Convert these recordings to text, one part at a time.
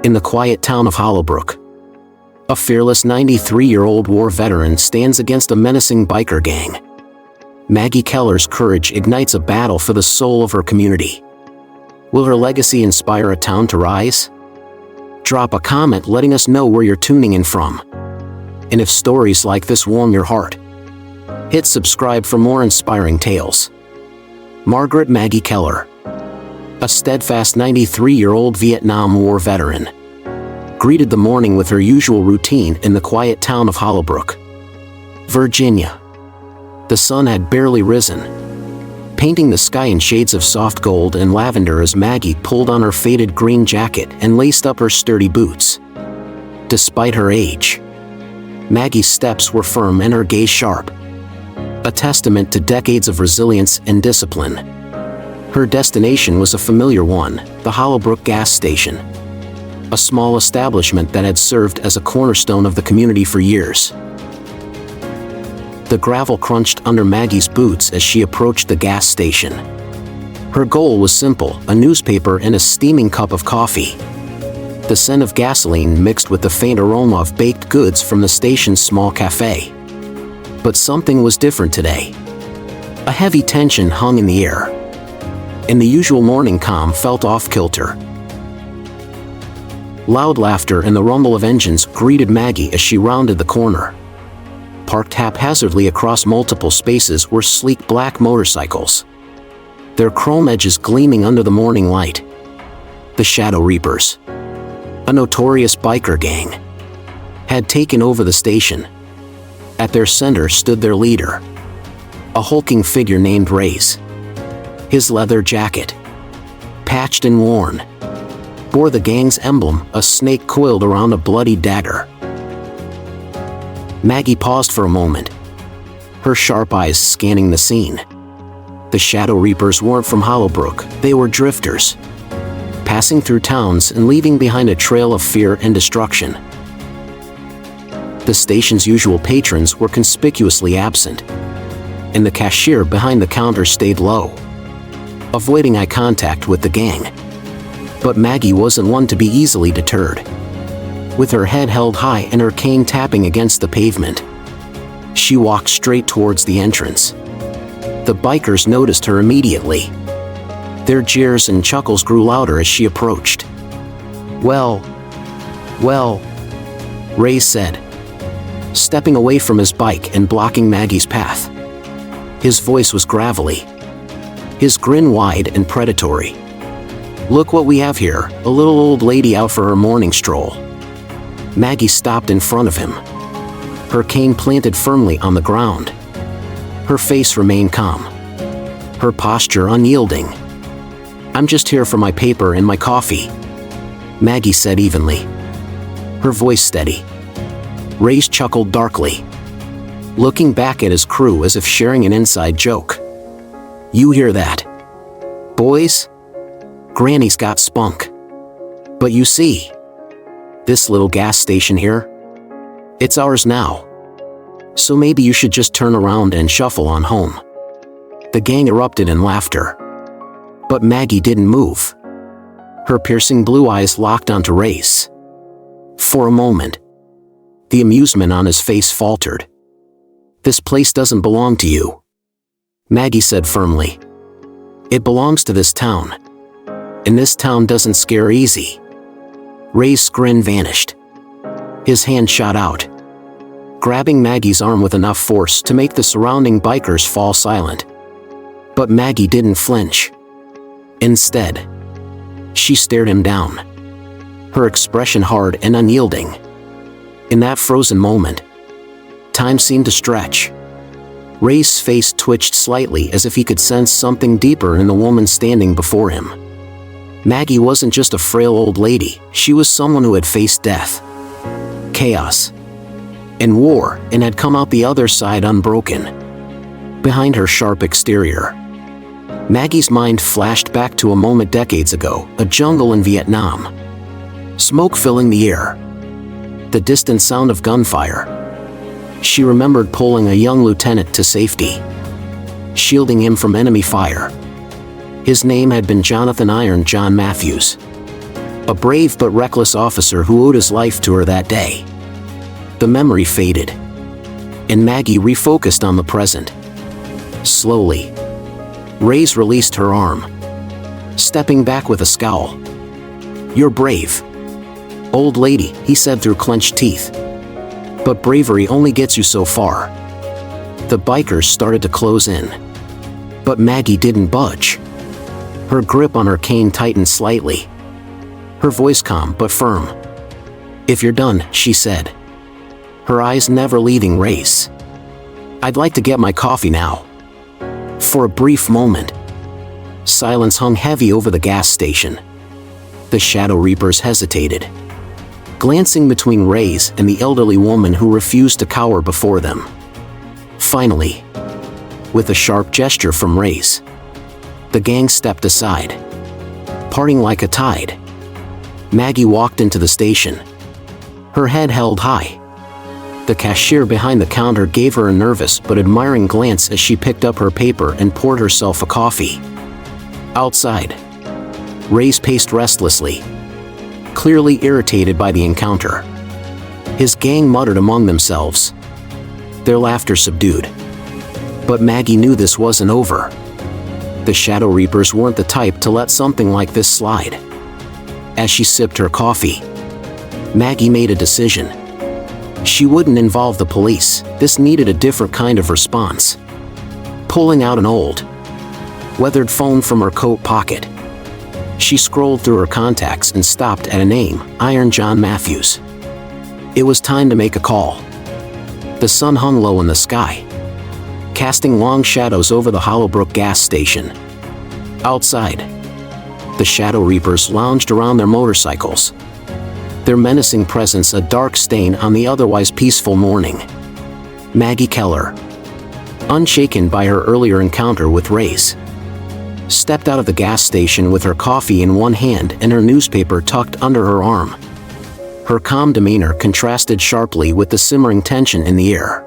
In the quiet town of Hollowbrook, a fearless 93-year-old war veteran stands against a menacing biker gang. Maggie Keller's courage ignites a battle for the soul of her community. Will her legacy inspire a town to rise? Drop a comment letting us know where you're tuning in from. And if stories like this warm your heart, hit subscribe for more inspiring tales. Margaret Maggie Keller, a steadfast 93-year-old Vietnam War veteran, greeted the morning with her usual routine in the quiet town of Hollowbrook, Virginia. The sun had barely risen, painting the sky in shades of soft gold and lavender as Maggie pulled on her faded green jacket and laced up her sturdy boots. Despite her age, Maggie's steps were firm and her gaze sharp, a testament to decades of resilience and discipline. Her destination was a familiar one, the Hollowbrook gas station, a small establishment that had served as a cornerstone of the community for years. The gravel crunched under Maggie's boots as she approached the gas station. Her goal was simple: a newspaper and a steaming cup of coffee. The scent of gasoline mixed with the faint aroma of baked goods from the station's small cafe. But something was different today. A heavy tension hung in the air, and the usual morning calm felt off-kilter. Loud laughter and the rumble of engines greeted Maggie as she rounded the corner. Parked haphazardly across multiple spaces were sleek black motorcycles, their chrome edges gleaming under the morning light. The Shadow Reapers, a notorious biker gang, had taken over the station. At their center stood their leader, a hulking figure named Ray's. His leather jacket, patched and worn, bore the gang's emblem, a snake coiled around a bloody dagger. Maggie paused for a moment, her sharp eyes scanning the scene. The Shadow Reapers weren't from Hollowbrook, they were drifters, passing through towns and leaving behind a trail of fear and destruction. The station's usual patrons were conspicuously absent, and the cashier behind the counter stayed low, avoiding eye contact with the gang. But Maggie wasn't one to be easily deterred. With her head held high and her cane tapping against the pavement, she walked straight towards the entrance. The bikers noticed her immediately. Their jeers and chuckles grew louder as she approached. Well, Ray said, stepping away from his bike and blocking Maggie's path. His voice was gravelly, his grin wide and predatory. Look what we have here, a little old lady out for her morning stroll. Maggie stopped in front of him, her cane planted firmly on the ground. Her face remained calm, her posture unyielding. I'm just here for my paper and my coffee, Maggie said evenly, her voice steady. Ray chuckled darkly, looking back at his crew as if sharing an inside joke. You hear that, boys? Granny's got spunk. But you see, this little gas station here, it's ours now. So maybe you should just turn around and shuffle on home. The gang erupted in laughter, but Maggie didn't move. Her piercing blue eyes locked onto Ray's. For a moment, the amusement on his face faltered. This place doesn't belong to you, Maggie said firmly. It belongs to this town. And this town doesn't scare easy. Ray's grin vanished. His hand shot out, grabbing Maggie's arm with enough force to make the surrounding bikers fall silent. But Maggie didn't flinch. Instead, she stared him down, her expression hard and unyielding. In that frozen moment, time seemed to stretch. Ray's face twitched slightly as if he could sense something deeper in the woman standing before him. Maggie wasn't just a frail old lady, she was someone who had faced death, chaos, and war, and had come out the other side unbroken. Behind her sharp exterior, Maggie's mind flashed back to a moment decades ago, a jungle in Vietnam. Smoke filling the air, the distant sound of gunfire. She remembered pulling a young lieutenant to safety, shielding him from enemy fire. His name had been Jonathan "Iron" John Matthews. A brave but reckless officer who owed his life to her that day. The memory faded, and Maggie refocused on the present. Slowly, Reyes released her arm, stepping back with a scowl. "You're brave, old lady," he said through clenched teeth. "But bravery only gets you so far." The bikers started to close in, but Maggie didn't budge. Her grip on her cane tightened slightly, her voice calm but firm. "If you're done," she said, her eyes never leaving Reyes, "I'd like to get my coffee now." For a brief moment, silence hung heavy over the gas station. The Shadow Reapers hesitated, glancing between Reyes and the elderly woman who refused to cower before them. Finally, with a sharp gesture from Reyes, the gang stepped aside, parting like a tide. Maggie walked into the station, her head held high. The cashier behind the counter gave her a nervous but admiring glance as she picked up her paper and poured herself a coffee. Outside, Reyes paced restlessly, clearly irritated by the encounter. His gang muttered among themselves, their laughter subdued. But Maggie knew this wasn't over. The Shadow Reapers weren't the type to let something like this slide. As she sipped her coffee, Maggie made a decision. She wouldn't involve the police. This needed a different kind of response. Pulling out an old, weathered phone from her coat pocket, she scrolled through her contacts and stopped at a name, Iron John Matthews. It was time to make a call. The sun hung low in the sky, casting long shadows over the Hollowbrook gas station. Outside, the Shadow Reapers lounged around their motorcycles, their menacing presence a dark stain on the otherwise peaceful morning. Maggie Keller, unshaken by her earlier encounter with Reyes, stepped out of the gas station with her coffee in one hand and her newspaper tucked under her arm. Her calm demeanor contrasted sharply with the simmering tension in the air.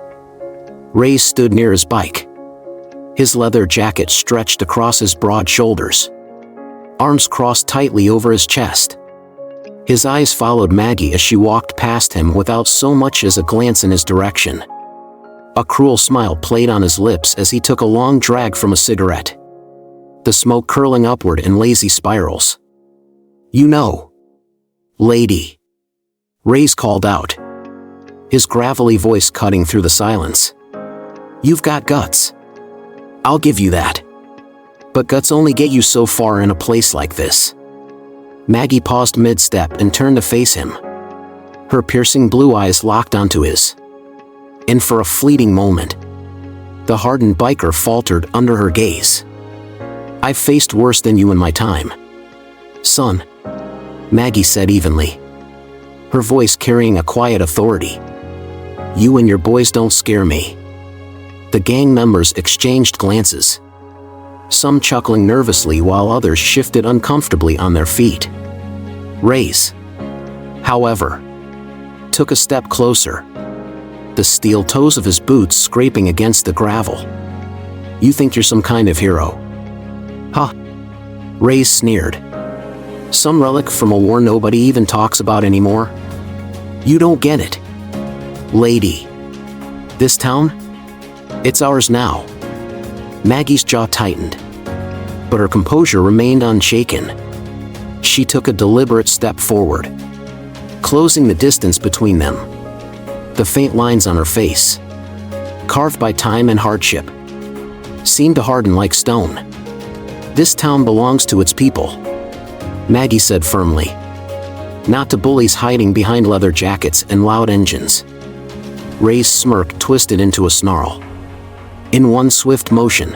Reyes stood near his bike, his leather jacket stretched across his broad shoulders, arms crossed tightly over his chest. His eyes followed Maggie as she walked past him without so much as a glance in his direction. A cruel smile played on his lips as he took a long drag from a cigarette, the smoke curling upward in lazy spirals. "You know, lady," Reyes called out, his gravelly voice cutting through the silence. "You've got guts. I'll give you that. But guts only get you so far in a place like this." Maggie paused mid-step and turned to face him, her piercing blue eyes locked onto his. And for a fleeting moment, the hardened biker faltered under her gaze. "I've faced worse than you in my time, son," Maggie said evenly, her voice carrying a quiet authority. "You and your boys don't scare me." The gang members exchanged glances, some chuckling nervously while others shifted uncomfortably on their feet. Reyes, however, took a step closer, the steel toes of his boots scraping against the gravel. "You think you're some kind of hero? Huh?" Reyes sneered. "Some relic from a war nobody even talks about anymore? You don't get it, lady. This town? It's ours now." Maggie's jaw tightened, but her composure remained unshaken. She took a deliberate step forward, closing the distance between them. The faint lines on her face, carved by time and hardship, seemed to harden like stone. "This town belongs to its people," Maggie said firmly, "not to bullies hiding behind leather jackets and loud engines." Reyes' smirk twisted into a snarl. In one swift motion,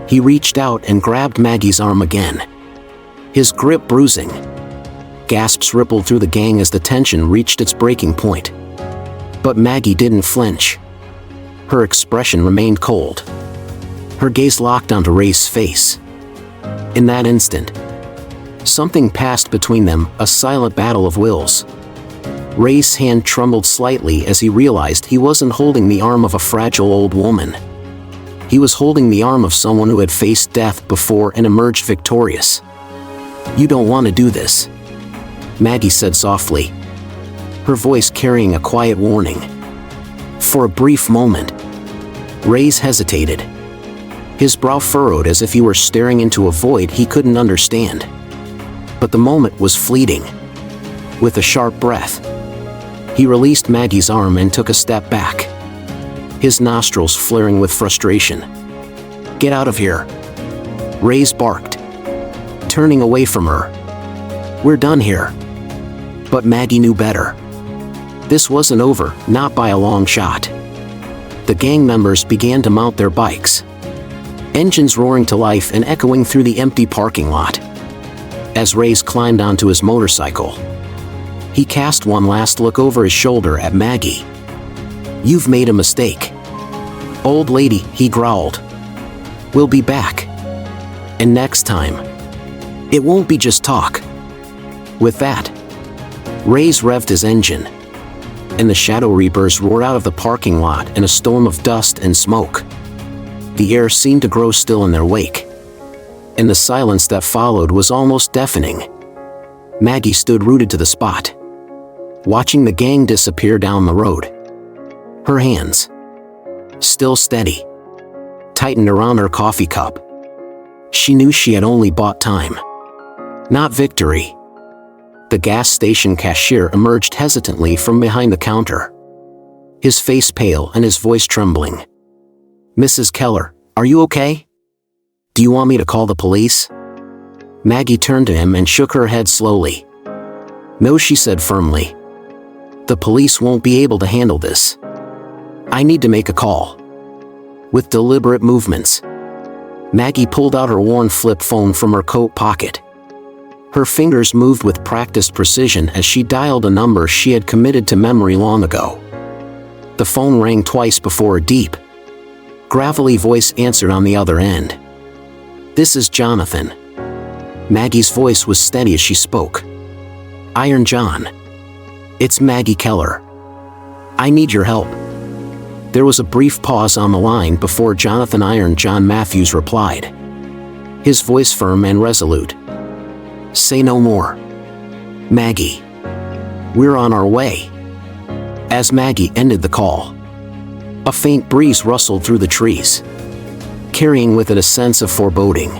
he reached out and grabbed Maggie's arm again, his grip bruising. Gasps rippled through the gang as the tension reached its breaking point. But Maggie didn't flinch. Her expression remained cold, her gaze locked onto Reyes' face. In that instant, something passed between them, a silent battle of wills. Reyes' hand trembled slightly as he realized he wasn't holding the arm of a fragile old woman. He was holding the arm of someone who had faced death before and emerged victorious. "You don't want to do this," Maggie said softly, her voice carrying a quiet warning. For a brief moment, Ray's hesitated. His brow furrowed as if he were staring into a void he couldn't understand. But the moment was fleeting. With a sharp breath, he released Maggie's arm and took a step back, his nostrils flaring with frustration. Get out of here, Ray barked, turning away from her. We're done here. But Maggie knew better. This wasn't over, not by a long shot. The gang members began to mount their bikes, engines roaring to life and echoing through the empty parking lot. As Ray climbed onto his motorcycle, he cast one last look over his shoulder at Maggie. You've made a mistake, old lady, he growled. We'll be back. And next time, it won't be just talk. With that, Ray revved his engine, and the Shadow Reapers roared out of the parking lot in a storm of dust and smoke. The air seemed to grow still in their wake, and the silence that followed was almost deafening. Maggie stood rooted to the spot, watching the gang disappear down the road. Her hands, still steady, tightened around her coffee cup. She knew she had only bought time, not victory. The gas station cashier emerged hesitantly from behind the counter, his face pale and his voice trembling. Mrs. Keller, are you okay? Do you want me to call the police? Maggie turned to him and shook her head slowly. No, she said firmly. The police won't be able to handle this. I need to make a call. With deliberate movements, Maggie pulled out her worn flip phone from her coat pocket. Her fingers moved with practiced precision as she dialed a number she had committed to memory long ago. The phone rang twice before a deep, gravelly voice answered on the other end. This is Jonathan. Maggie's voice was steady as she spoke. Iron John. It's Maggie Keller. I need your help. There was a brief pause on the line before Jonathan Iron John Matthews replied, his voice firm and resolute. Say no more, Maggie. We're on our way. As Maggie ended the call, a faint breeze rustled through the trees, carrying with it a sense of foreboding.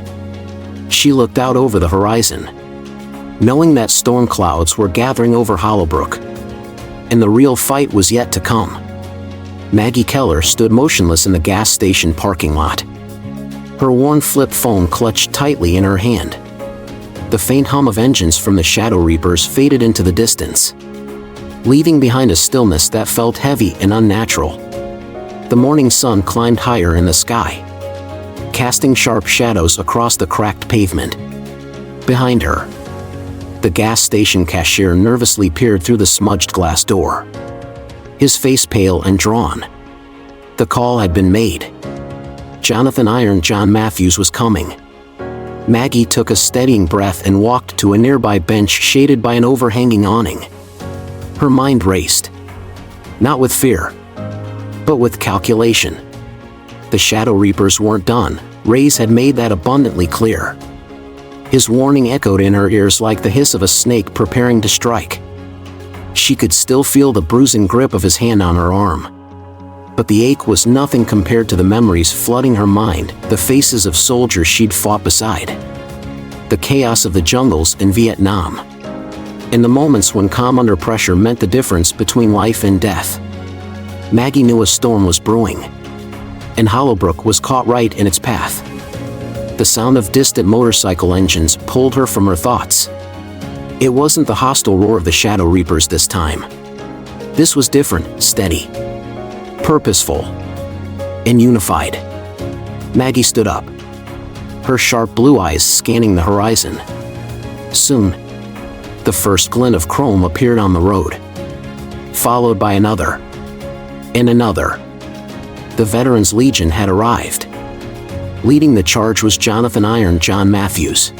She looked out over the horizon, knowing that storm clouds were gathering over Hollowbrook, and the real fight was yet to come. Maggie Keller stood motionless in the gas station parking lot, her worn flip phone clutched tightly in her hand. The faint hum of engines from the Shadow Reapers faded into the distance, leaving behind a stillness that felt heavy and unnatural. The morning sun climbed higher in the sky, casting sharp shadows across the cracked pavement. Behind her, the gas station cashier nervously peered through the smudged glass door, his face pale and drawn. The call had been made. Jonathan Iron John Matthews was coming. Maggie took a steadying breath and walked to a nearby bench shaded by an overhanging awning. Her mind raced, not with fear, but with calculation. The Shadow Reapers weren't done. Ray had made that abundantly clear. His warning echoed in her ears like the hiss of a snake preparing to strike. She could still feel the bruising grip of his hand on her arm. But the ache was nothing compared to the memories flooding her mind, the faces of soldiers she'd fought beside, the chaos of the jungles in Vietnam, and the moments when calm under pressure meant the difference between life and death. Maggie knew a storm was brewing, and Hollowbrook was caught right in its path. The sound of distant motorcycle engines pulled her from her thoughts. It wasn't the hostile roar of the Shadow Reapers this time. This was different, steady, purposeful, and unified. Maggie stood up, her sharp blue eyes scanning the horizon. Soon, the first glint of chrome appeared on the road, followed by another, and another. The Veterans Legion had arrived. Leading the charge was Jonathan Iron John Matthews,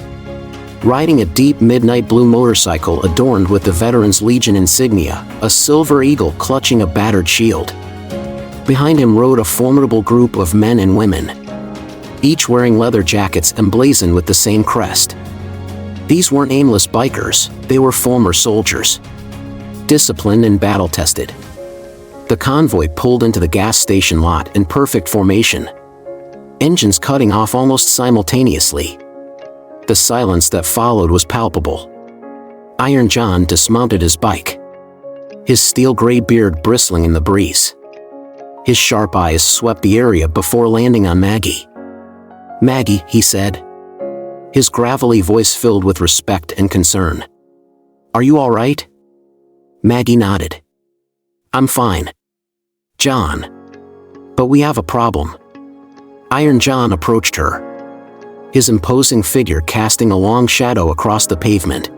riding a deep midnight blue motorcycle adorned with the Veterans Legion insignia, a silver eagle clutching a battered shield. Behind him rode a formidable group of men and women, each wearing leather jackets emblazoned with the same crest. These weren't aimless bikers, they were former soldiers. Disciplined and battle-tested. The convoy pulled into the gas station lot in perfect formation. Engines cutting off almost simultaneously. The silence that followed was palpable. Iron John dismounted his bike. His steel-gray beard bristling in the breeze. His sharp eyes swept the area before landing on Maggie. "Maggie," he said. His gravelly voice filled with respect and concern. "Are you all right?" Maggie nodded. "I'm fine, John. But we have a problem." Iron John approached her. His imposing figure casting a long shadow across the pavement.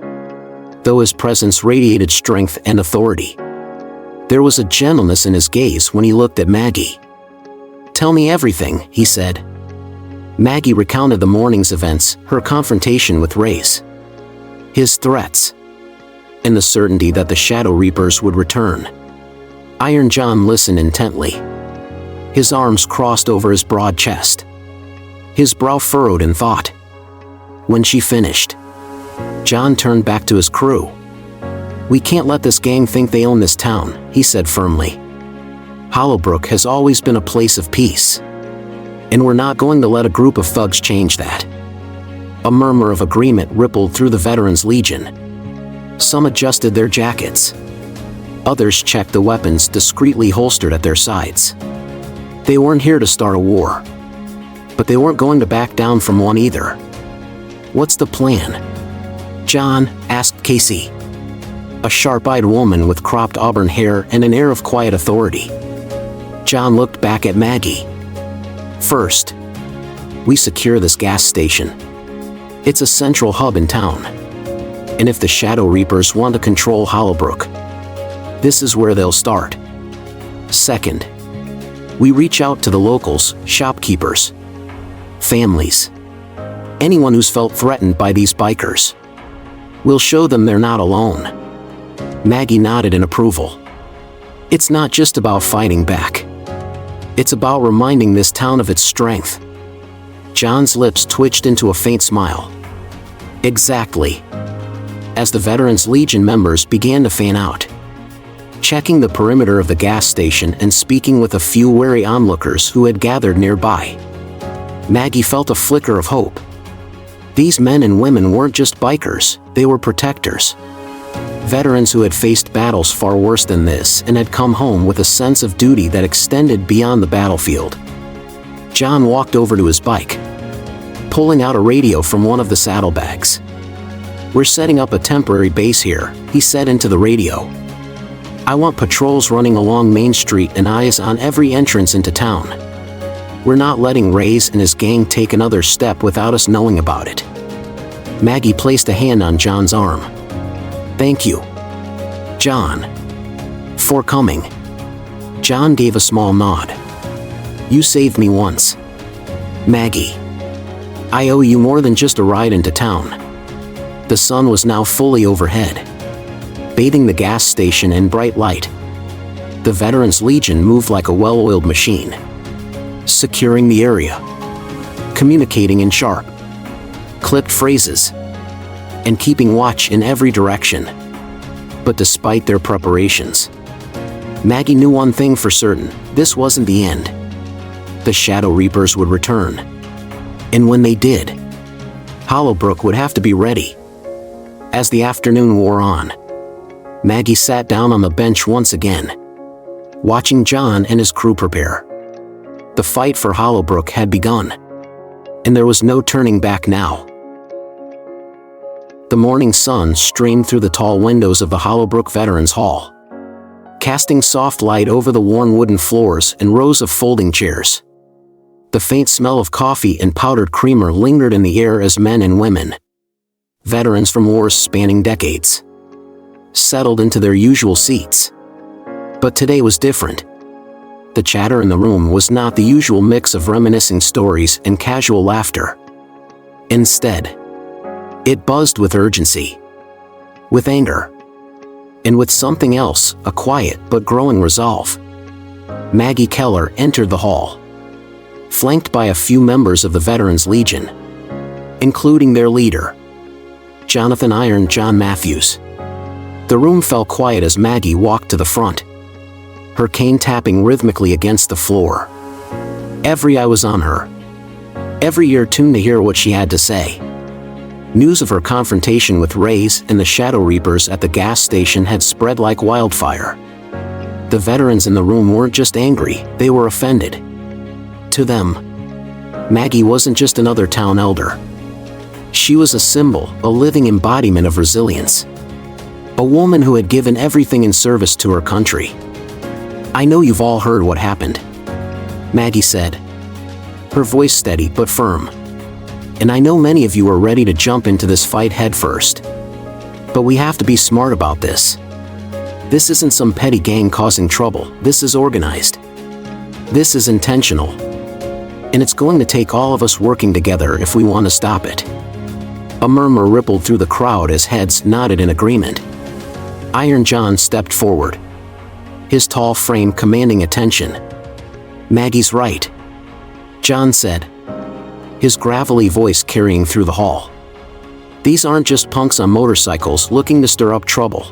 Though his presence radiated strength and authority, there was a gentleness in his gaze when he looked at Maggie. "Tell me everything," he said. Maggie recounted the morning's events, her confrontation with Reyes, his threats, and the certainty that the Shadow Reapers would return. Iron John listened intently. His arms crossed over his broad chest. His brow furrowed in thought. When she finished, John turned back to his crew. "We can't let this gang think they own this town," he said firmly. "Hollowbrook has always been a place of peace. And we're not going to let a group of thugs change that." A murmur of agreement rippled through the Veterans Legion. Some adjusted their jackets. Others checked the weapons discreetly holstered at their sides. They weren't here to start a war. But they weren't going to back down from one either. "What's the plan, John?" asked Casey, a sharp-eyed woman with cropped auburn hair and an air of quiet authority. John looked back at Maggie. "First, we secure this gas station. It's a central hub in town. And if the Shadow Reapers want to control Hollowbrook, this is where they'll start. Second, we reach out to the locals, shopkeepers, families, anyone who's felt threatened by these bikers. We'll show them they're not alone." Maggie nodded in approval. "It's not just about fighting back. It's about reminding this town of its strength." John's lips twitched into a faint smile. "Exactly." As the Veterans Legion members began to fan out, checking the perimeter of the gas station and speaking with a few wary onlookers who had gathered nearby, Maggie felt a flicker of hope. These men and women weren't just bikers, they were protectors. Veterans who had faced battles far worse than this and had come home with a sense of duty that extended beyond the battlefield. John walked over to his bike, pulling out a radio from one of the saddlebags. "We're setting up a temporary base here," he said into the radio. "I want patrols running along Main Street and eyes on every entrance into town. We're not letting Reyes and his gang take another step without us knowing about it." Maggie placed a hand on John's arm. "Thank you, John, for coming." John gave a small nod. "You saved me once, Maggie. I owe you more than just a ride into town." The sun was now fully overhead, bathing the gas station in bright light. The Veterans Legion moved like a well-oiled machine, securing the area, communicating in sharp, clipped phrases, and keeping watch in every direction. But despite their preparations, Maggie knew one thing for certain: this wasn't the end. The Shadow Reapers would return. And when they did, Hollowbrook would have to be ready. As the afternoon wore on, Maggie sat down on the bench once again, watching John and his crew prepare. The fight for Hollowbrook had begun, and there was no turning back now. The morning sun streamed through the tall windows of the Hollowbrook Veterans Hall, casting soft light over the worn wooden floors and rows of folding chairs. The faint smell of coffee and powdered creamer lingered in the air as men and women, veterans from wars spanning decades, settled into their usual seats. But today was different. The chatter in the room was not the usual mix of reminiscing stories and casual laughter. Instead, it buzzed with urgency, with anger, and with something else, a quiet but growing resolve. Maggie Keller entered the hall, flanked by a few members of the Veterans Legion, including their leader, Jonathan Iron John Matthews. The room fell quiet as Maggie walked to the front, her cane tapping rhythmically against the floor. Every eye was on her, every ear tuned to hear what she had to say. News of her confrontation with Rays and the Shadow Reapers at the gas station had spread like wildfire. The veterans in the room weren't just angry, they were offended. To them, Maggie wasn't just another town elder. She was a symbol, a living embodiment of resilience. A woman who had given everything in service to her country. "I know you've all heard what happened," Maggie said, her voice steady but firm. "And I know many of you are ready to jump into this fight headfirst. But we have to be smart about this. This isn't some petty gang causing trouble, this is organized. This is intentional. And it's going to take all of us working together if we want to stop it." A murmur rippled through the crowd as heads nodded in agreement. Iron John stepped forward, his tall frame commanding attention. "Maggie's right," John said, his gravelly voice carrying through the hall. "These aren't just punks on motorcycles looking to stir up trouble.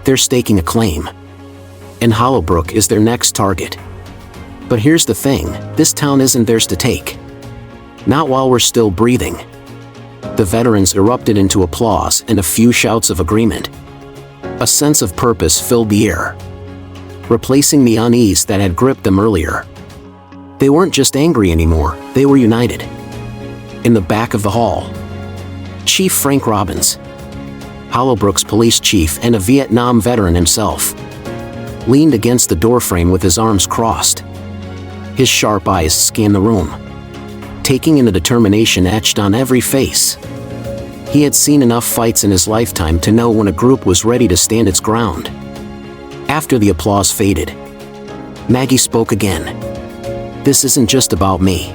They're staking a claim. And Hollowbrook is their next target. But here's the thing, this town isn't theirs to take. Not while we're still breathing." The veterans erupted into applause and a few shouts of agreement. A sense of purpose filled the air, replacing the unease that had gripped them earlier. They weren't just angry anymore, they were united. In the back of the hall, Chief Frank Robbins, Hollowbrook's police chief and a Vietnam veteran himself, leaned against the doorframe with his arms crossed. His sharp eyes scanned the room, taking in the determination etched on every face. He had seen enough fights in his lifetime to know when a group was ready to stand its ground. After the applause faded, Maggie spoke again. "This isn't just about me,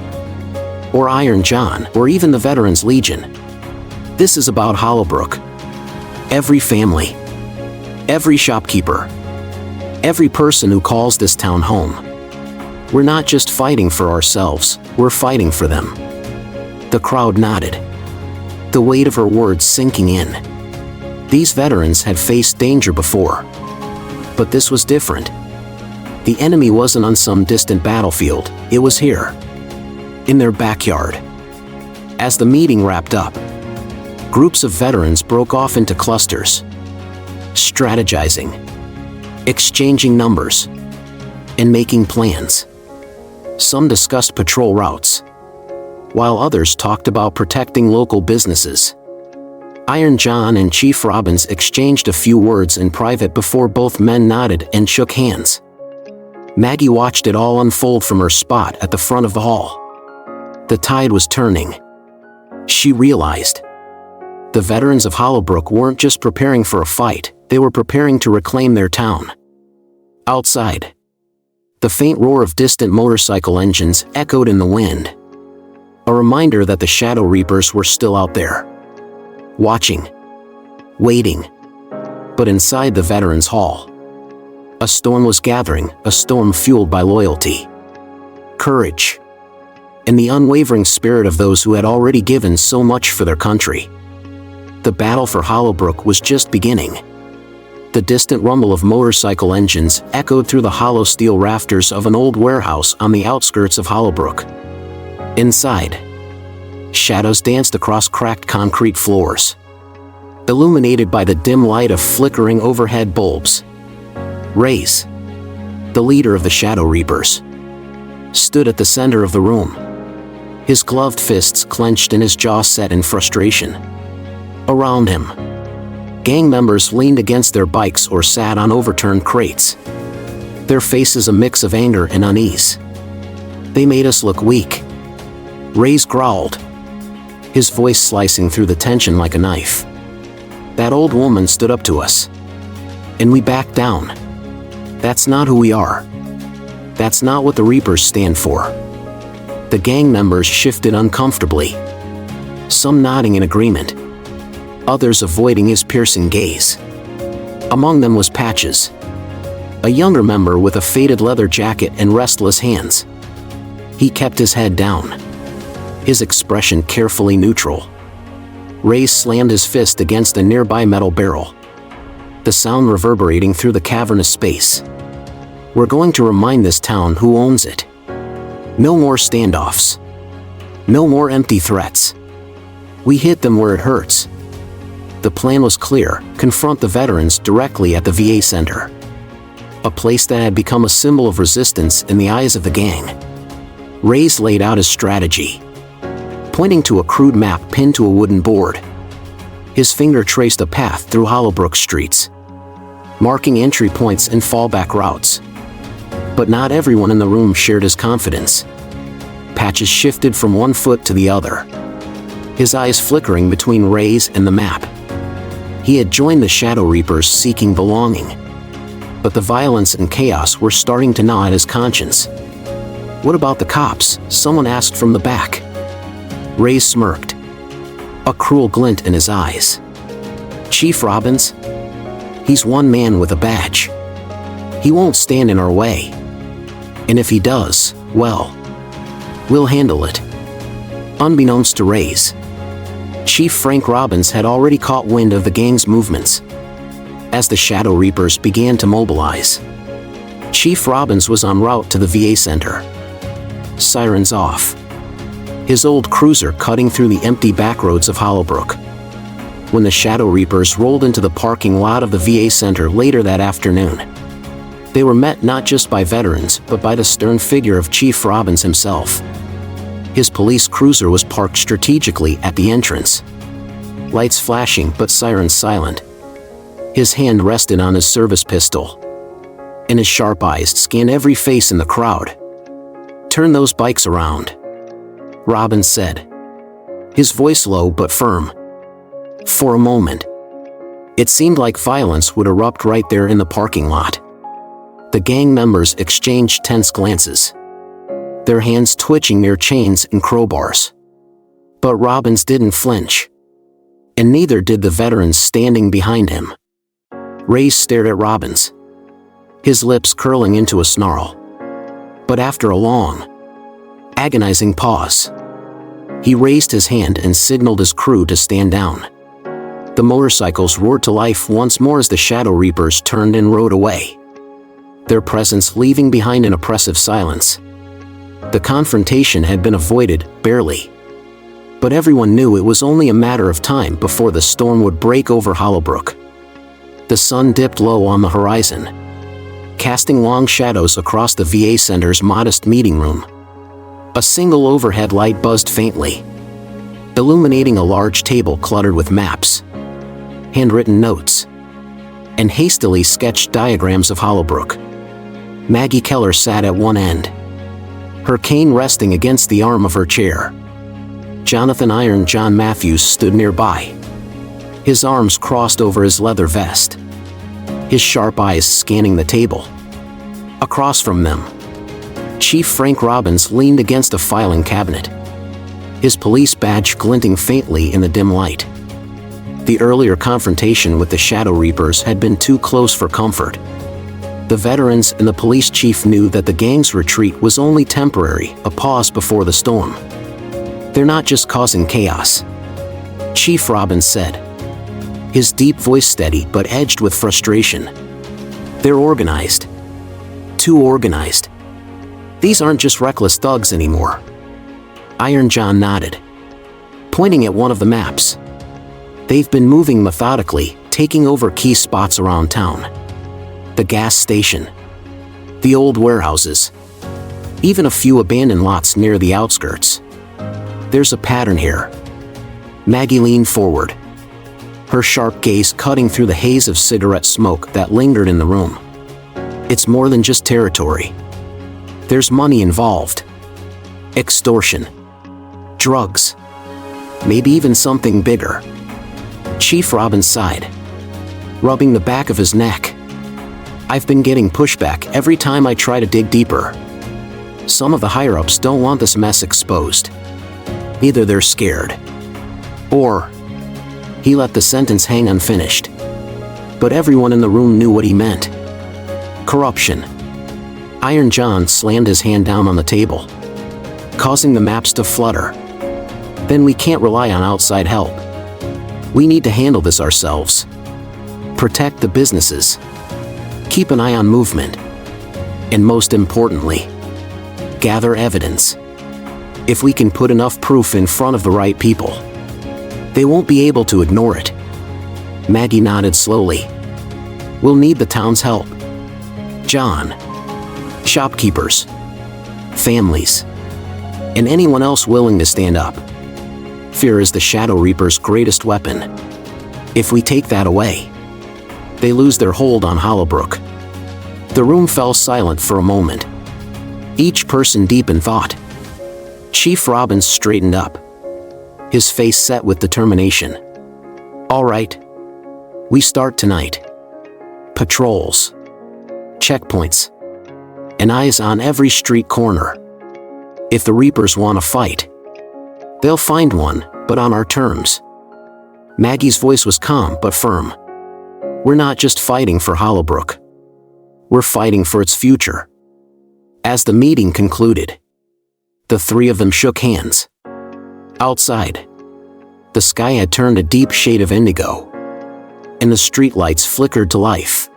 or Iron John, or even the Veterans Legion. This is about Hollowbrook. Every family, every shopkeeper, every person who calls this town home. We're not just fighting for ourselves, we're fighting for them." The crowd nodded, the weight of her words sinking in. These veterans had faced danger before, but this was different. The enemy wasn't on some distant battlefield, it was here, in their backyard. As the meeting wrapped up, groups of veterans broke off into clusters, strategizing, exchanging numbers, and making plans. Some discussed patrol routes, while others talked about protecting local businesses. Iron John and Chief Robbins exchanged a few words in private before both men nodded and shook hands. Maggie watched it all unfold from her spot at the front of the hall. The tide was turning. She realized the veterans of Hollowbrook weren't just preparing for a fight, they were preparing to reclaim their town. Outside, the faint roar of distant motorcycle engines echoed in the wind, a reminder that the Shadow Reapers were still out there, watching, waiting. But inside the Veterans Hall, a storm was gathering, a storm fueled by loyalty, courage, and the unwavering spirit of those who had already given so much for their country. The battle for Hollowbrook was just beginning. The distant rumble of motorcycle engines echoed through the hollow steel rafters of an old warehouse on the outskirts of Hollowbrook. Inside, shadows danced across cracked concrete floors, illuminated by the dim light of flickering overhead bulbs. Rays, the leader of the Shadow Reapers, stood at the center of the room, his gloved fists clenched and his jaw set in frustration. Around him, gang members leaned against their bikes or sat on overturned crates, their faces a mix of anger and unease. "They made us look weak," Rays growled, his voice slicing through the tension like a knife. "That old woman stood up to us, and we backed down. That's not who we are. That's not what the Reapers stand for." The gang members shifted uncomfortably, some nodding in agreement, others avoiding his piercing gaze. Among them was Patches, a younger member with a faded leather jacket and restless hands. He kept his head down, his expression carefully neutral. Ray slammed his fist against a nearby metal barrel, the sound reverberating through the cavernous space. "We're going to remind this town who owns it. No more standoffs. No more empty threats. We hit them where it hurts." The plan was clear: confront the veterans directly at the VA Center, a place that had become a symbol of resistance in the eyes of the gang. Ray's laid out his strategy, pointing to a crude map pinned to a wooden board. His finger traced a path through Hollowbrook streets, marking entry points and fallback routes. But not everyone in the room shared his confidence. Patches shifted from one foot to the other, his eyes flickering between Ray's and the map. He had joined the Shadow Reapers seeking belonging, but the violence and chaos were starting to gnaw at his conscience. "What about the cops?" someone asked from the back. Ray smirked, a cruel glint in his eyes. "Chief Robbins? He's one man with a badge. He won't stand in our way. And if he does, well, we'll handle it." Unbeknownst to Ray's, Chief Frank Robbins had already caught wind of the gang's movements. As the Shadow Reapers began to mobilize, Chief Robbins was en route to the VA Center. Sirens off, his old cruiser cutting through the empty backroads of Hollowbrook. When the Shadow Reapers rolled into the parking lot of the VA Center later that afternoon, they were met not just by veterans but by the stern figure of Chief Robbins himself. His police cruiser was parked strategically at the entrance, lights flashing but sirens silent. His hand rested on his service pistol, and his sharp eyes scanned every face in the crowd. "Turn those bikes around," Robbins said, his voice low but firm. For a moment, it seemed like violence would erupt right there in the parking lot. The gang members exchanged tense glances, their hands twitching near chains and crowbars. But Robbins didn't flinch, and neither did the veterans standing behind him. Ray stared at Robbins, his lips curling into a snarl. But after a long, agonizing pause, he raised his hand and signaled his crew to stand down. The motorcycles roared to life once more as the Shadow Reapers turned and rode away, their presence leaving behind an oppressive silence. The confrontation had been avoided, barely. But everyone knew it was only a matter of time before the storm would break over Hollowbrook. The sun dipped low on the horizon, casting long shadows across the VA Center's modest meeting room. A single overhead light buzzed faintly, illuminating a large table cluttered with maps, handwritten notes, and hastily sketched diagrams of Hollowbrook. Maggie Keller sat at one end, her cane resting against the arm of her chair. Jonathan Iron John Matthews stood nearby, his arms crossed over his leather vest, his sharp eyes scanning the table. Across from them, Chief Frank Robbins leaned against a filing cabinet, his police badge glinting faintly in the dim light. The earlier confrontation with the Shadow Reapers had been too close for comfort. The veterans and the police chief knew that the gang's retreat was only temporary, a pause before the storm. "They're not just causing chaos," Chief Robbins said, his deep voice steady but edged with frustration. "They're organized. Too organized. These aren't just reckless thugs anymore." Iron John nodded, pointing at one of the maps. "They've been moving methodically, taking over key spots around town. The gas station, the old warehouses, even a few abandoned lots near the outskirts. There's a pattern here." Maggie leaned forward, her sharp gaze cutting through the haze of cigarette smoke that lingered in the room. "It's more than just territory. There's money involved. Extortion. Drugs. Maybe even something bigger." Chief Robbins sighed, rubbing the back of his neck. "I've been getting pushback every time I try to dig deeper. Some of the higher-ups don't want this mess exposed. Either they're scared, or..." He let the sentence hang unfinished. But everyone in the room knew what he meant. Corruption. Iron John slammed his hand down on the table, causing the maps to flutter. "Then we can't rely on outside help. We need to handle this ourselves. Protect the businesses. Keep an eye on movement. And most importantly, gather evidence. If we can put enough proof in front of the right people, they won't be able to ignore it. Maggie nodded slowly. We'll need the town's help. John, shopkeepers, families, and anyone else willing to stand up. Fear is the Shadow Reaper's greatest weapon. If we take that away, they lose their hold on Hollowbrook. The room fell silent for a moment, each person deep in thought. Chief Robbins straightened up, his face set with determination. All right, we start tonight. Patrols, checkpoints, and eyes on every street corner. If the Reapers want to fight, they'll find one, but on our terms. Maggie's voice was calm but firm. We're not just fighting for Hollowbrook. We're fighting for its future. As the meeting concluded, the three of them shook hands. Outside, the sky had turned a deep shade of indigo, and the streetlights flickered to life.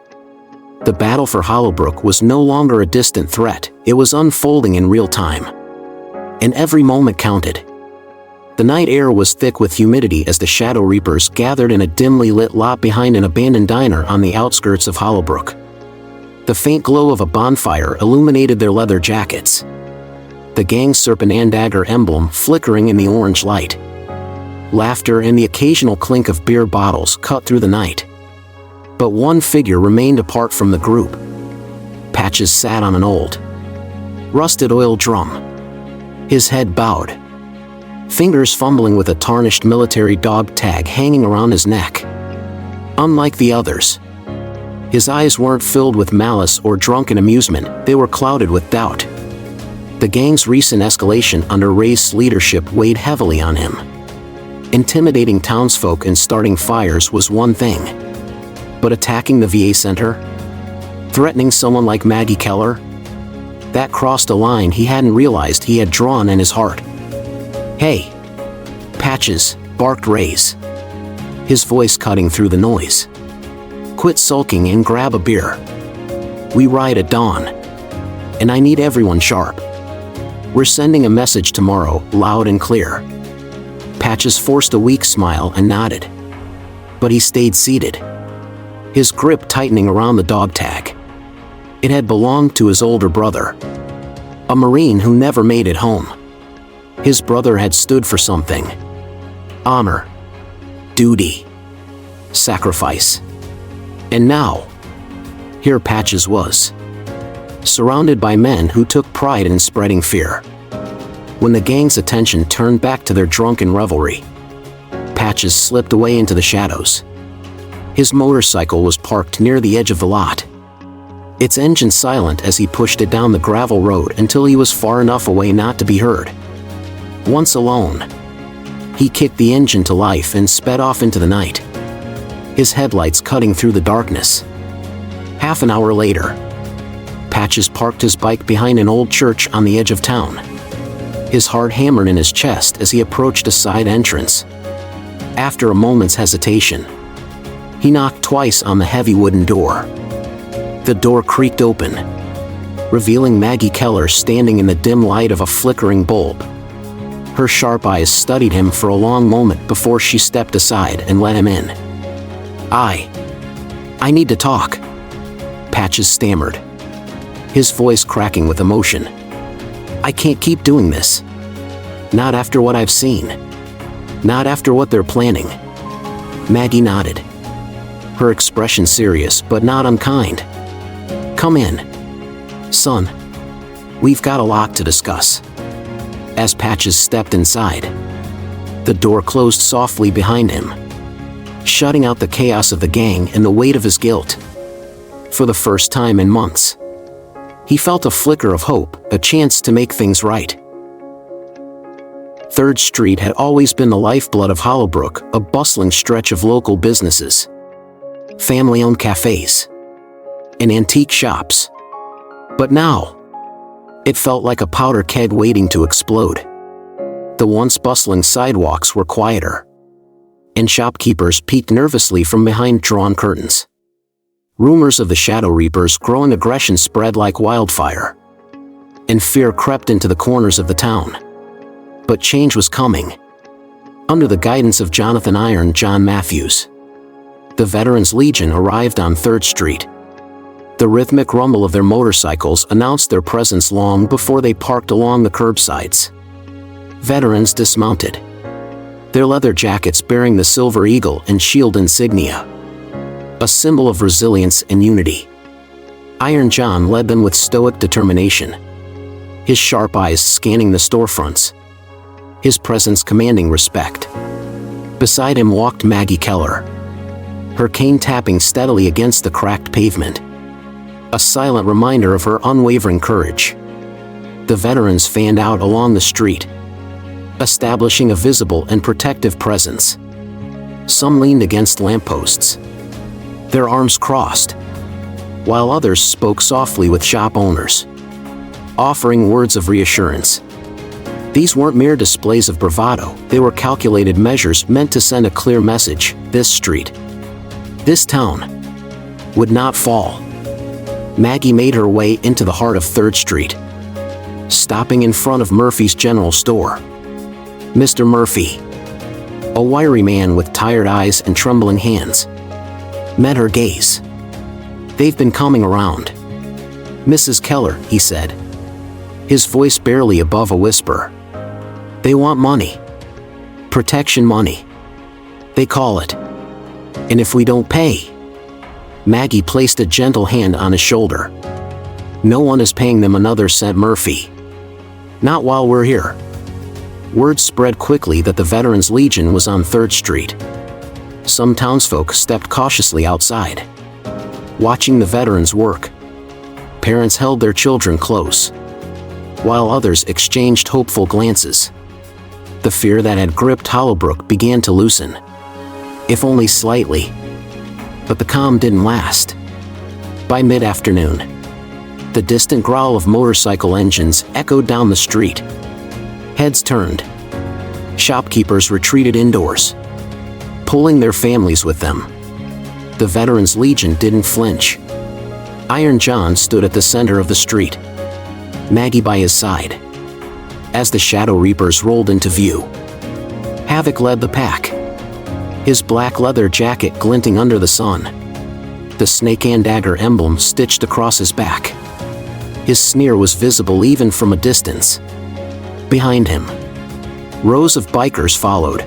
The battle for Hollowbrook was no longer a distant threat, it was unfolding in real time. And every moment counted. The night air was thick with humidity as the Shadow Reapers gathered in a dimly lit lot behind an abandoned diner on the outskirts of Hollowbrook. The faint glow of a bonfire illuminated their leather jackets, the gang's serpent and dagger emblem flickering in the orange light. Laughter and the occasional clink of beer bottles cut through the night. But one figure remained apart from the group. Patches sat on an old, rusted oil drum, his head bowed, fingers fumbling with a tarnished military dog tag hanging around his neck. Unlike the others, his eyes weren't filled with malice or drunken amusement, they were clouded with doubt. The gang's recent escalation under Ray's leadership weighed heavily on him. Intimidating townsfolk and starting fires was one thing, but attacking the VA center? Threatening someone like Maggie Keller? That crossed a line he hadn't realized he had drawn in his heart. Hey, Patches, barked Ray's, his voice cutting through the noise. Quit sulking and grab a beer. We ride at dawn, and I need everyone sharp. We're sending a message tomorrow, loud and clear. Patches forced a weak smile and nodded, but he stayed seated, his grip tightening around the dog tag. It had belonged to his older brother, a Marine who never made it home. His brother had stood for something: honor, duty, sacrifice. And now, here Patches was, surrounded by men who took pride in spreading fear. When the gang's attention turned back to their drunken revelry, Patches slipped away into the shadows. His motorcycle was parked near the edge of the lot, its engine silent as he pushed it down the gravel road until he was far enough away not to be heard. Once alone, he kicked the engine to life and sped off into the night, his headlights cutting through the darkness. Half an hour later, Patches parked his bike behind an old church on the edge of town. His heart hammered in his chest as he approached a side entrance. After a moment's hesitation, he knocked twice on the heavy wooden door. The door creaked open, revealing Maggie Keller standing in the dim light of a flickering bulb. Her sharp eyes studied him for a long moment before she stepped aside and let him in. I need to talk," Patches stammered, his voice cracking with emotion. "I can't keep doing this. Not after what I've seen. Not after what they're planning." Maggie nodded, her expression serious but not unkind. "Come in, son. We've got a lot to discuss." As Patches stepped inside, the door closed softly behind him, shutting out the chaos of the gang and the weight of his guilt. For the first time in months, he felt a flicker of hope, a chance to make things right. 3rd Street had always been the lifeblood of Hollowbrook, a bustling stretch of local businesses, family-owned cafes, and antique shops. But now, it felt like a powder keg waiting to explode. The once bustling sidewalks were quieter. and shopkeepers peeked nervously from behind drawn curtains. Rumors of the Shadow Reaper's growing aggression spread like wildfire, and fear crept into the corners of the town. But change was coming. Under the guidance of Jonathan Iron John Matthews, the Veterans Legion arrived on 3rd Street. The rhythmic rumble of their motorcycles announced their presence long before they parked along the curbsides. Veterans dismounted, their leather jackets bearing the Silver Eagle and Shield insignia, a symbol of resilience and unity. Iron John led them with stoic determination, his sharp eyes scanning the storefronts, his presence commanding respect. Beside him walked Maggie Keller, her cane tapping steadily against the cracked pavement, a silent reminder of her unwavering courage. The veterans fanned out along the street, establishing a visible and protective presence. Some leaned against lampposts, their arms crossed, while others spoke softly with shop owners, offering words of reassurance. These weren't mere displays of bravado, they were calculated measures meant to send a clear message: this street, this town, would not fall. Maggie made her way into the heart of 3rd Street, stopping in front of Murphy's General Store. Mr. Murphy, a wiry man with tired eyes and trembling hands, met her gaze. "They've been coming around, Mrs. Keller," he said, his voice barely above a whisper. "They want money. Protection money, they call it. And if we don't pay..." Maggie placed a gentle hand on his shoulder. "No one is paying them another cent, Murphy. Not while we're here." Word spread quickly that the Veterans Legion was on 3rd Street. Some townsfolk stepped cautiously outside, watching the veterans work. Parents held their children close, while others exchanged hopeful glances. The fear that had gripped Hollowbrook began to loosen, if only slightly. But the calm didn't last. By mid-afternoon, the distant growl of motorcycle engines echoed down the street. Heads turned. Shopkeepers retreated indoors, pulling their families with them. The Veterans Legion didn't flinch. Iron John stood at the center of the street, Maggie by his side. As the Shadow Reapers rolled into view, Havoc led the pack, his black leather jacket glinting under the sun, the snake and dagger emblem stitched across his back. His sneer was visible even from a distance. Behind him, rows of bikers followed,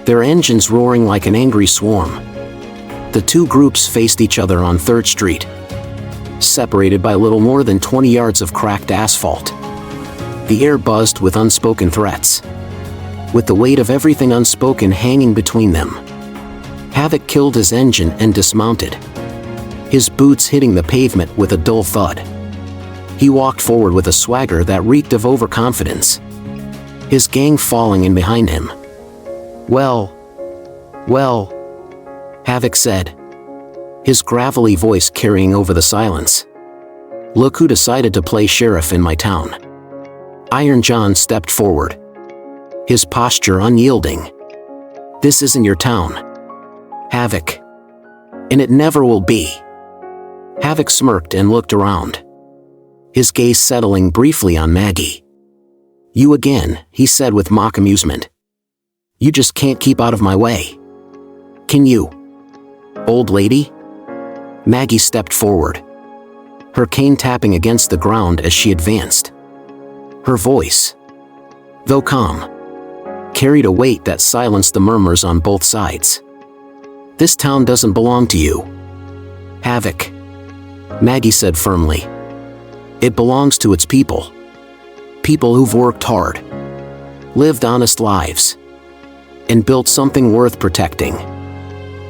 their engines roaring like an angry swarm. The two groups faced each other on 3rd Street, separated by little more than 20 yards of cracked asphalt. The air buzzed with unspoken threats, with the weight of everything unspoken hanging between them. Havoc killed his engine and dismounted, his boots hitting the pavement with a dull thud. He walked forward with a swagger that reeked of overconfidence, his gang falling in behind him. Well, Havoc said, his gravelly voice carrying over the silence. "Look who decided to play sheriff in my town." Iron John stepped forward, his posture unyielding. "This isn't your town, Havoc. And it never will be." Havoc smirked and looked around, his gaze settling briefly on Maggie. "You again," he said with mock amusement. "You just can't keep out of my way. Can you, old lady?" Maggie stepped forward, her cane tapping against the ground as she advanced. Her voice, though calm, carried a weight that silenced the murmurs on both sides. "This town doesn't belong to you, Havoc," Maggie said firmly. "It belongs to its people. People who've worked hard, lived honest lives, and built something worth protecting.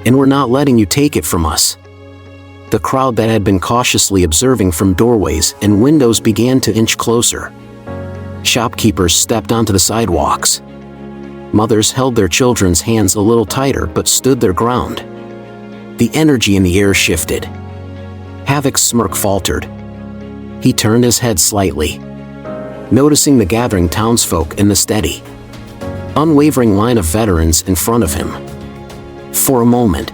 And we're not letting you take it from us." The crowd that had been cautiously observing from doorways and windows began to inch closer. Shopkeepers stepped onto the sidewalks. Mothers held their children's hands a little tighter but stood their ground. The energy in the air shifted. Havoc's smirk faltered. He turned his head slightly, noticing the gathering townsfolk and the steady, unwavering line of veterans in front of him. For a moment,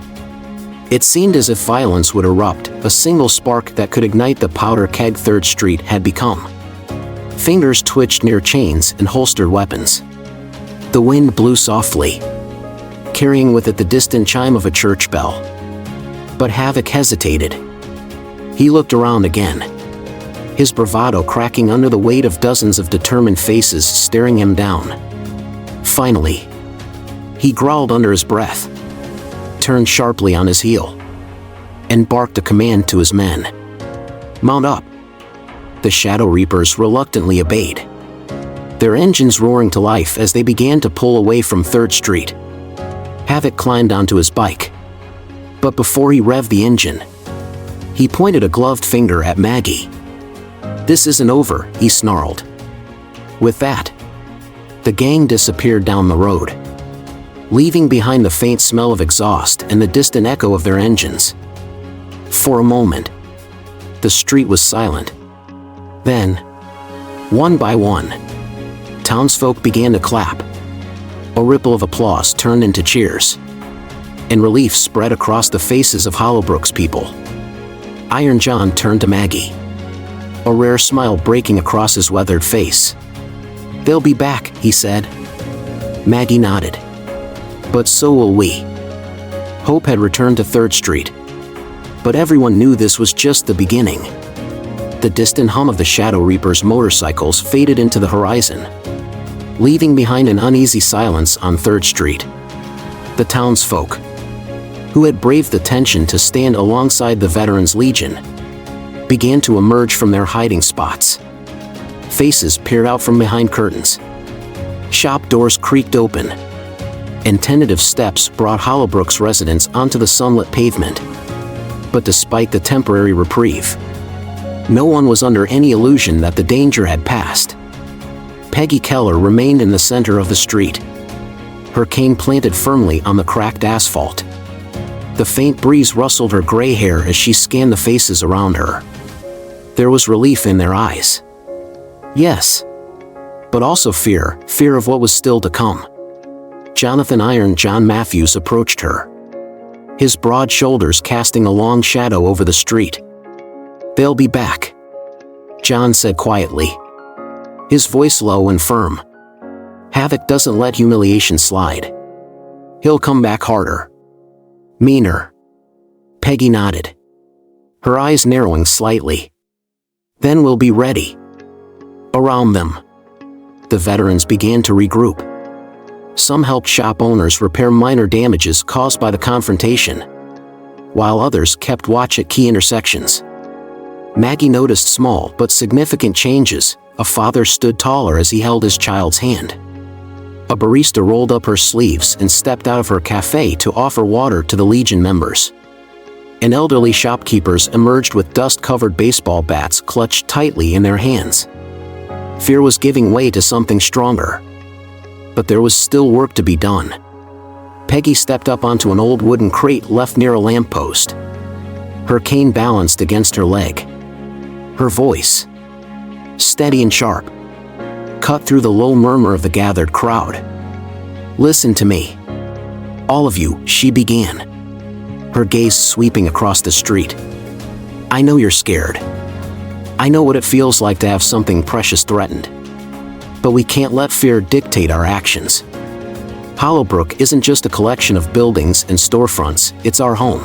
it seemed as if violence would erupt, a single spark that could ignite the powder keg 3rd Street had become. Fingers twitched near chains and holstered weapons. The wind blew softly, carrying with it the distant chime of a church bell. But Havoc hesitated. He looked around again, his bravado cracking under the weight of dozens of determined faces staring him down. Finally, he growled under his breath, turned sharply on his heel, and barked a command to his men. "Mount up." The Shadow Reapers reluctantly obeyed, their engines roaring to life as they began to pull away from 3rd Street. Havoc climbed onto his bike, but before he revved the engine, he pointed a gloved finger at Maggie. "This isn't over," he snarled. With that, the gang disappeared down the road, leaving behind the faint smell of exhaust and the distant echo of their engines. For a moment, the street was silent. Then, one by one, townsfolk began to clap. A ripple of applause turned into cheers, and relief spread across the faces of Hollowbrook's people. Iron John turned to Maggie, a rare smile breaking across his weathered face. "They'll be back," he said. Maggie nodded. "But so will we." Hope had returned to 3rd Street, but everyone knew this was just the beginning. The distant hum of the Shadow Reapers' motorcycles faded into the horizon, leaving behind an uneasy silence on 3rd Street. The townsfolk, who had braved the tension to stand alongside the Veterans Legion, began to emerge from their hiding spots. Faces peered out from behind curtains. Shop doors creaked open, and tentative steps brought Hollowbrook's residents onto the sunlit pavement. But despite the temporary reprieve, no one was under any illusion that the danger had passed. Maggie Keller remained in the center of the street, her cane planted firmly on the cracked asphalt. The faint breeze rustled her gray hair as she scanned the faces around her. There was relief in their eyes. Yes, but also fear of what was still to come. Jonathan "Iron John" Matthews approached her, his broad shoulders casting a long shadow over the street. "They'll be back," John said quietly, his voice low and firm. "Havoc doesn't let humiliation slide. He'll come back harder. Meaner." Peggy nodded, her eyes narrowing slightly. "Then we'll be ready." Around them, the veterans began to regroup. Some helped shop owners repair minor damages caused by the confrontation, while others kept watch at key intersections. Maggie noticed small but significant changes. A father stood taller as he held his child's hand. A barista rolled up her sleeves and stepped out of her cafe to offer water to the Legion members. And elderly shopkeepers emerged with dust-covered baseball bats clutched tightly in their hands. Fear was giving way to something stronger. But there was still work to be done. Peggy stepped up onto an old wooden crate left near a lamppost, her cane balanced against her leg. Her voice, steady and sharp, cut through the low murmur of the gathered crowd. "Listen to me, all of you," she began, her gaze sweeping across the street. "I know you're scared. I know what it feels like to have something precious threatened. But we can't let fear dictate our actions. Hollowbrook isn't just a collection of buildings and storefronts, it's our home.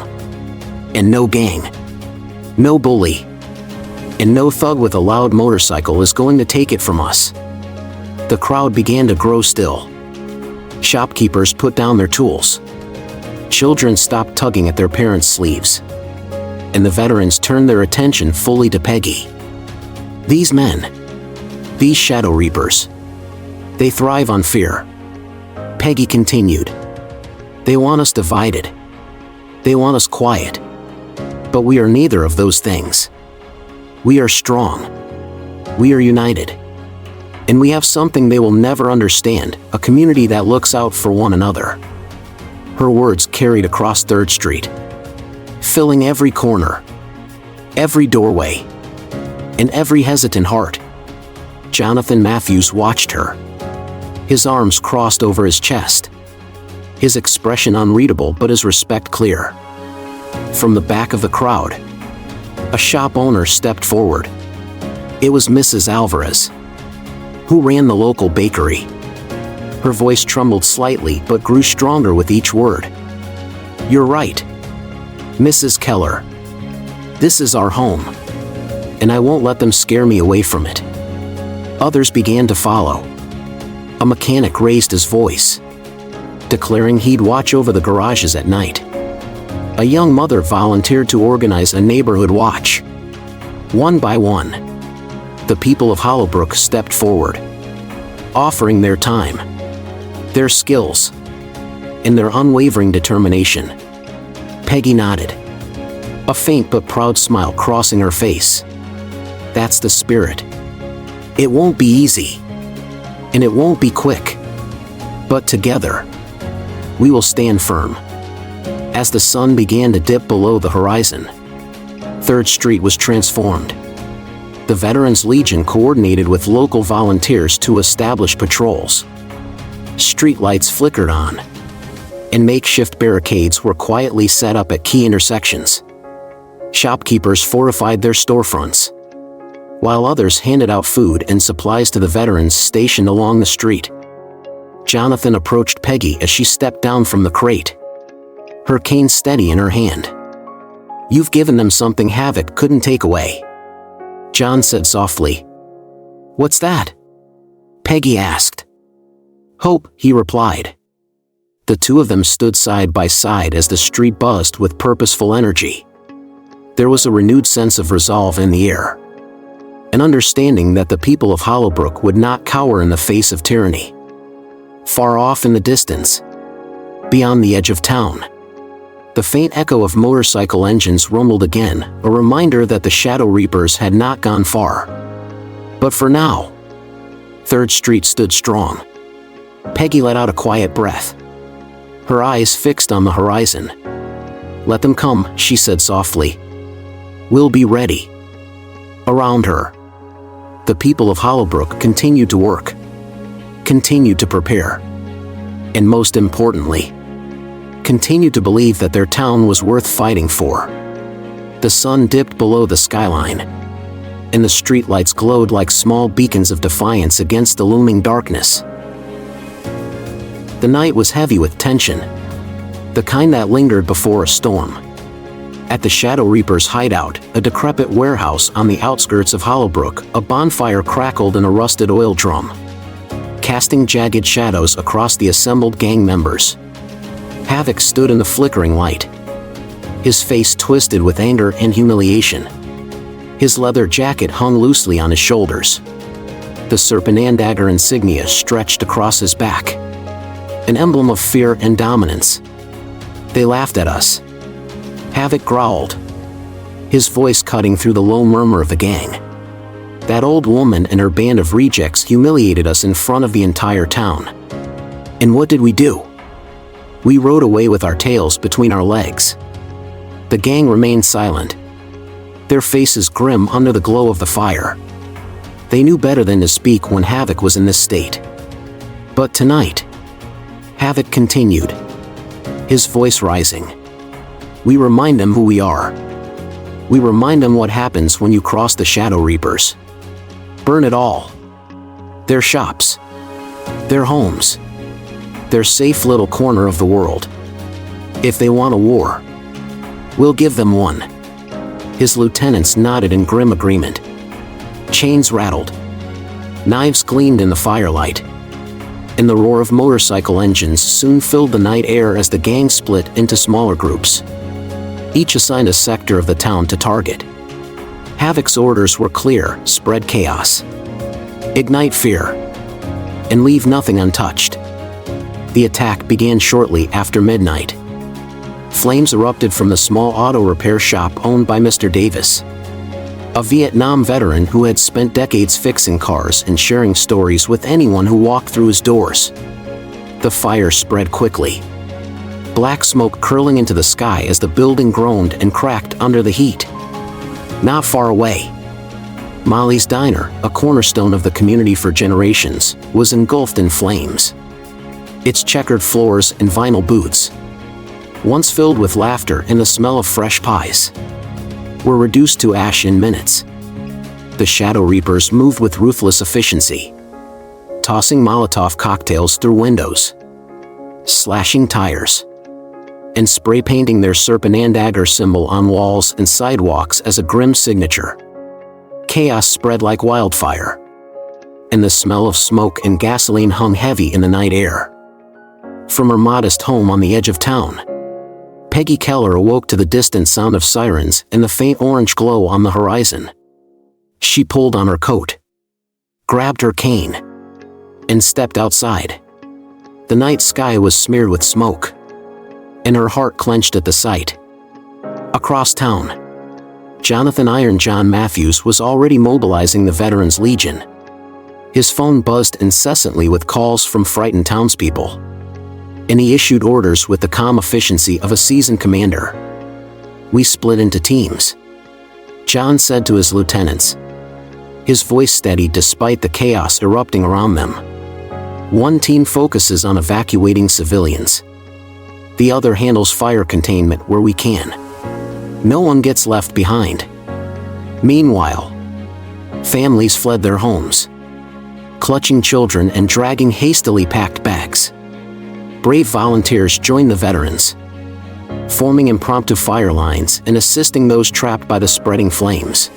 And no gang, no bully, and no thug with a loud motorcycle is going to take it from us." The crowd began to grow still. Shopkeepers put down their tools. Children stopped tugging at their parents' sleeves. And the veterans turned their attention fully to Peggy. These men, these Shadow Reapers, they thrive on fear. Peggy continued. They want us divided. They want us quiet. But we are neither of those things. We are strong. We are united. And we have something they will never understand, a community that looks out for one another. Her words carried across 3rd Street, filling every corner, every doorway, and every hesitant heart. Jonathan Matthews watched her, his arms crossed over his chest, his expression unreadable but his respect clear. From the back of the crowd, a shop owner stepped forward. It was Mrs. Alvarez, who ran the local bakery. Her voice trembled slightly but grew stronger with each word. "You're right, Mrs. Keller. This is our home, and I won't let them scare me away from it." Others began to follow. A mechanic raised his voice, declaring he'd watch over the garages at night. A young mother volunteered to organize a neighborhood watch. One by one, the people of Hollowbrook stepped forward, offering their time, their skills, and their unwavering determination. Peggy nodded, a faint but proud smile crossing her face. "That's the spirit. It won't be easy, and it won't be quick, but together, we will stand firm." As the sun began to dip below the horizon, 3rd Street was transformed. The Veterans Legion coordinated with local volunteers to establish patrols. Streetlights flickered on, and makeshift barricades were quietly set up at key intersections. Shopkeepers fortified their storefronts, while others handed out food and supplies to the veterans stationed along the street. Jonathan approached Peggy as she stepped down from the crate, her cane steady in her hand. "You've given them something Havoc couldn't take away," John said softly. "What's that?" Peggy asked. "Hope," he replied. The two of them stood side by side as the street buzzed with purposeful energy. There was a renewed sense of resolve in the air, an understanding that the people of Hollowbrook would not cower in the face of tyranny. Far off in the distance, beyond the edge of town, the faint echo of motorcycle engines rumbled again, a reminder that the Shadow Reapers had not gone far. But for now, 3rd Street stood strong. Peggy let out a quiet breath, her eyes fixed on the horizon. "Let them come," she said softly. "We'll be ready." Around her, the people of Hollowbrook continued to work, continued to prepare, and most importantly, continued to believe that their town was worth fighting for. The sun dipped below the skyline, and the streetlights glowed like small beacons of defiance against the looming darkness. The night was heavy with tension, the kind that lingered before a storm. At the Shadow Reapers' hideout, a decrepit warehouse on the outskirts of Hollowbrook, a bonfire crackled in a rusted oil drum, casting jagged shadows across the assembled gang members. Havoc stood in the flickering light, his face twisted with anger and humiliation. His leather jacket hung loosely on his shoulders. The serpent and dagger insignia stretched across his back, an emblem of fear and dominance. "They laughed at us," Havoc growled, his voice cutting through the low murmur of the gang. "That old woman and her band of rejects humiliated us in front of the entire town. And what did we do? We rode away with our tails between our legs." The gang remained silent, their faces grim under the glow of the fire. They knew better than to speak when Havoc was in this state. But tonight, Havoc continued, his voice rising. "We remind them who we are. We remind them what happens when you cross the Shadow Reapers. Burn it all. Their shops, their homes, their safe little corner of the world. If they want a war, we'll give them one." His lieutenants nodded in grim agreement. Chains rattled, knives gleamed in the firelight, and the roar of motorcycle engines soon filled the night air as the gang split into smaller groups, each assigned a sector of the town to target. Havoc's orders were clear: spread chaos, ignite fear, and leave nothing untouched. The attack began shortly after midnight. Flames erupted from the small auto repair shop owned by Mr. Davis, a Vietnam veteran who had spent decades fixing cars and sharing stories with anyone who walked through his doors. The fire spread quickly, black smoke curling into the sky as the building groaned and cracked under the heat. Not far away, Molly's Diner, a cornerstone of the community for generations, was engulfed in flames. its checkered floors and vinyl booths, once filled with laughter and the smell of fresh pies, were reduced to ash in minutes. The Shadow Reapers moved with ruthless efficiency, tossing Molotov cocktails through windows, slashing tires, and spray painting their serpent and dagger symbol on walls and sidewalks as a grim signature. Chaos spread like wildfire, and the smell of smoke and gasoline hung heavy in the night air. From her modest home on the edge of town, Maggie Keller awoke to the distant sound of sirens and the faint orange glow on the horizon. She pulled on her coat, grabbed her cane, and stepped outside. The night sky was smeared with smoke, and her heart clenched at the sight. Across town, Jonathan "Iron John" Matthews was already mobilizing the Veterans Legion. His phone buzzed incessantly with calls from frightened townspeople, and he issued orders with the calm efficiency of a seasoned commander. "We split into teams," John said to his lieutenants, his voice steady despite the chaos erupting around them. "One team focuses on evacuating civilians. The other handles fire containment where we can. No one gets left behind." Meanwhile, families fled their homes, clutching children and dragging hastily packed bags. Brave volunteers joined the veterans, forming impromptu fire lines and assisting those trapped by the spreading flames.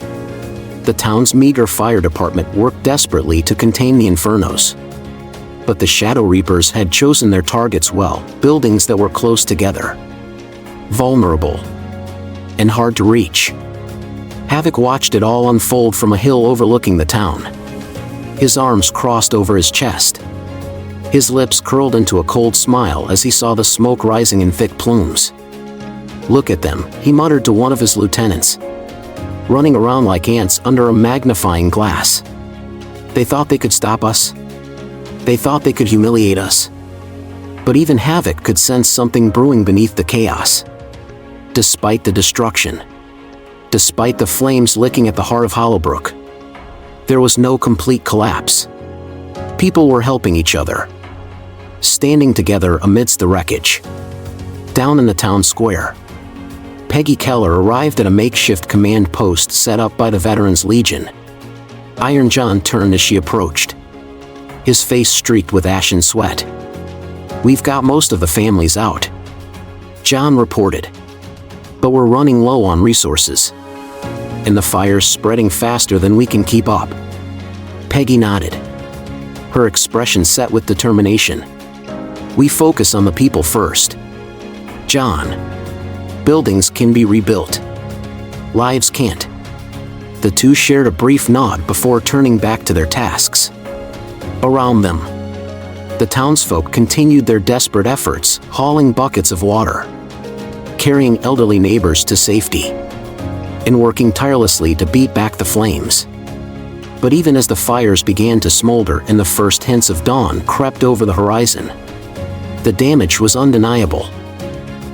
The town's meager fire department worked desperately to contain the infernos. But the Shadow Reapers had chosen their targets well, buildings that were close together, vulnerable, and hard to reach. Havoc watched it all unfold from a hill overlooking the town. His arms crossed over his chest, his lips curled into a cold smile as he saw the smoke rising in thick plumes. "Look at them," he muttered to one of his lieutenants, "running around like ants under a magnifying glass. They thought they could stop us. They thought they could humiliate us." But even Havoc could sense something brewing beneath the chaos. Despite the destruction, despite the flames licking at the heart of Hollowbrook, there was no complete collapse. People were helping each other, standing together amidst the wreckage. Down in the town square, Maggie Keller arrived at a makeshift command post set up by the Veterans Legion. Iron John turned as she approached, his face streaked with ashen sweat. "We've got most of the families out," John reported, "but we're running low on resources, and the fire's spreading faster than we can keep up." Peggy nodded, her expression set with determination. "We focus on the people first, John. Buildings can be rebuilt, lives can't." The two shared a brief nod before turning back to their tasks. Around them, the townsfolk continued their desperate efforts, hauling buckets of water, carrying elderly neighbors to safety, and working tirelessly to beat back the flames. But even as the fires began to smolder and the first hints of dawn crept over the horizon, the damage was undeniable.